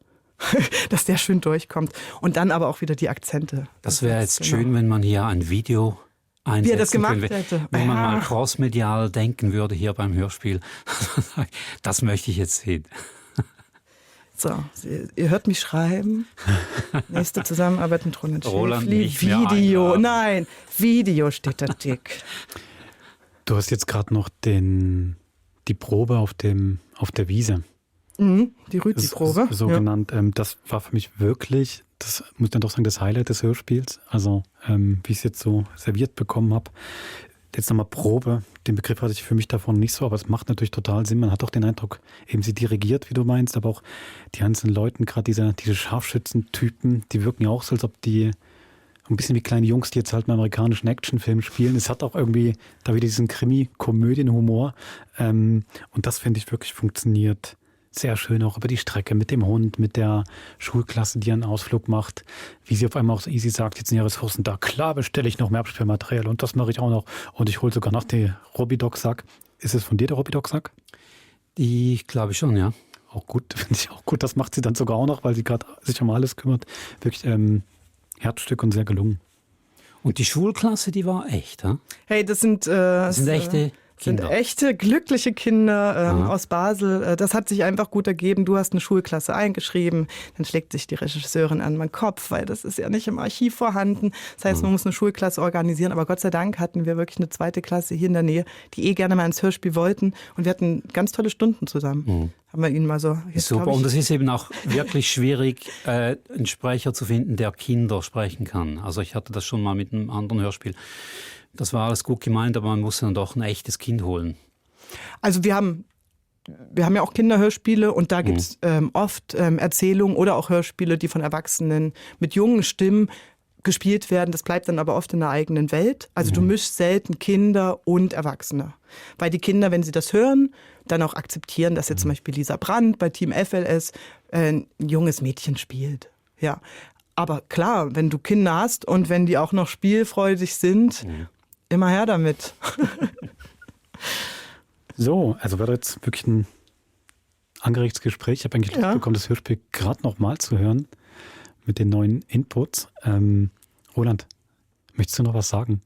Dass der schön durchkommt. Und dann aber auch wieder die Akzente. Das wäre jetzt schön, wenn man hier ein Video einsetzen wie er das gemacht könnte. hätte. Wenn man mal crossmedial denken würde hier beim Hörspiel. Das möchte ich jetzt sehen. So, ihr hört mich schreiben. Nächste Zusammenarbeit mit Roland Schäfli. Video. Nein, Video steht da dick. Du hast jetzt gerade noch die Probe auf der Wiese. Die Rüti-Probe. So genannt. Das war für mich wirklich, das muss ich dann doch sagen, das Highlight des Hörspiels. Also wie ich es jetzt so serviert bekommen habe. Jetzt nochmal Probe. Den Begriff hatte ich für mich davon nicht so, aber es macht natürlich total Sinn. Man hat auch den Eindruck, eben sie dirigiert, wie du meinst, aber auch die einzelnen Leute, gerade diese Scharfschützen-Typen, die wirken ja auch so, als ob die ein bisschen wie kleine Jungs, die jetzt halt einen amerikanischen Actionfilm spielen. Es hat auch irgendwie da wieder diesen Krimi-Komödien-Humor. Und das, finde ich, wirklich funktioniert sehr schön auch über die Strecke mit dem Hund, mit der Schulklasse, die einen Ausflug macht. Wie sie auf einmal auch so easy sagt, jetzt sind ja Ressourcen da. Klar bestelle ich noch mehr Absperrmaterial und das mache ich auch noch. Und ich hole sogar noch den Robidoc-Sack. Ist es von dir, der Robidoc-Sack? Ich glaube schon, ja. Auch gut, finde ich auch gut. Das macht sie dann sogar auch noch, weil sie gerade sich um alles kümmert. Wirklich Herzstück und sehr gelungen. Und die Schulklasse, die war echt, ha? Hey, das sind echte... sind echte, glückliche Kinder aus Basel. Das hat sich einfach gut ergeben. Du hast eine Schulklasse eingeschrieben, dann schlägt sich die Regisseurin an meinen Kopf, weil das ist ja nicht im Archiv vorhanden. Das heißt, man muss eine Schulklasse organisieren. Aber Gott sei Dank hatten wir wirklich eine zweite Klasse hier in der Nähe, die gerne mal ins Hörspiel wollten. Und wir hatten ganz tolle Stunden zusammen. Haben wir ihnen mal so... Super, und es ist eben auch wirklich schwierig, einen Sprecher zu finden, der Kinder sprechen kann. Also ich hatte das schon mal mit einem anderen Hörspiel. Das war alles gut gemeint, aber man musste dann doch ein echtes Kind holen. Also wir haben ja auch Kinderhörspiele und da gibt es oft Erzählungen oder auch Hörspiele, die von Erwachsenen mit jungen Stimmen gespielt werden. Das bleibt dann aber oft in der eigenen Welt. Also du mischst selten Kinder und Erwachsene. Weil die Kinder, wenn sie das hören, dann auch akzeptieren, dass jetzt zum Beispiel Lisa Brandt bei Team FLS ein junges Mädchen spielt. Ja. Aber klar, wenn du Kinder hast und wenn die auch noch spielfreudig sind, immer her damit. So, also war jetzt wirklich ein angeregtes Gespräch. Ich habe eigentlich Lust bekommen, das Hörspiel gerade noch mal zu hören mit den neuen Inputs. Roland, möchtest du noch was sagen?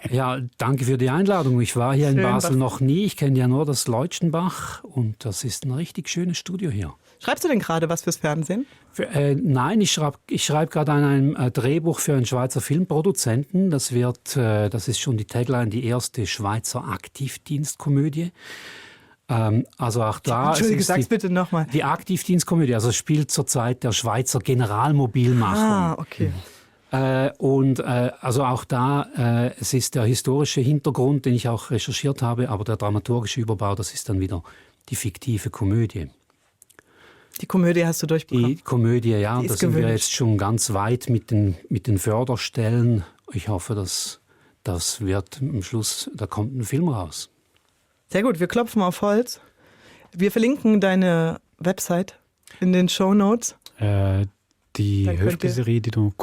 Ja, danke für die Einladung. Ich war hier in Basel noch nie. Ich kenne ja nur das Leutschenbach und das ist ein richtig schönes Studio hier. Schreibst du denn gerade was fürs Fernsehen? Nein, ich schreib gerade an einem Drehbuch für einen Schweizer Filmproduzenten. Das ist schon die Tagline, die erste Schweizer Aktivdienstkomödie. Also auch da. Entschuldige, sag's bitte nochmal. Die Aktivdienstkomödie, also spielt zurzeit der Schweizer Generalmobilmachung. Ah, okay. Also auch da, es ist der historische Hintergrund, den ich auch recherchiert habe, aber der dramaturgische Überbau, das ist dann wieder die fiktive Komödie. Die Komödie hast du durchbekommen? Die Komödie, ja. Da sind wir jetzt schon ganz weit mit den Förderstellen. Ich hoffe, das wird am Schluss, da kommt ein Film raus. Sehr gut, wir klopfen auf Holz. Wir verlinken deine Website in den Shownotes. Die Hörspielserie, die du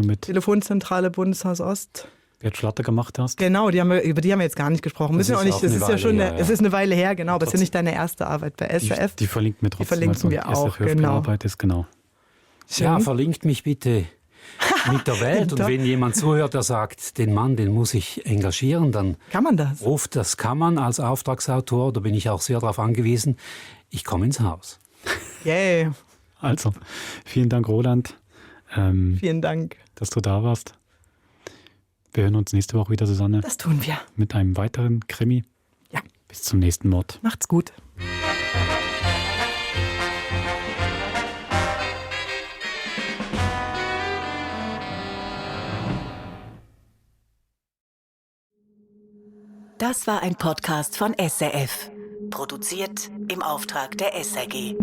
mit Telefonzentrale Bundeshaus Ost. Bert Schlatter gemacht hast. Genau, über die haben wir jetzt gar nicht gesprochen. Es ist eine Weile her, genau, aber es ist ja nicht deine erste Arbeit bei SRF. Die verlinken wir trotzdem. Die verlinken wir auch, genau. Genau. Ja, verlinkt mich bitte mit der Welt. Und wenn jemand zuhört, der sagt, den Mann, den muss ich engagieren, dann kann man das. Das kann man als Auftragsautor, da bin ich auch sehr darauf angewiesen. Ich komme ins Haus. Yay. Also, vielen Dank, Roland. Vielen Dank. Dass du da warst. Wir hören uns nächste Woche wieder, Susanne. Das tun wir. Mit einem weiteren Krimi. Ja. Bis zum nächsten Mord. Macht's gut. Das war ein Podcast von SRF. Produziert im Auftrag der SRG.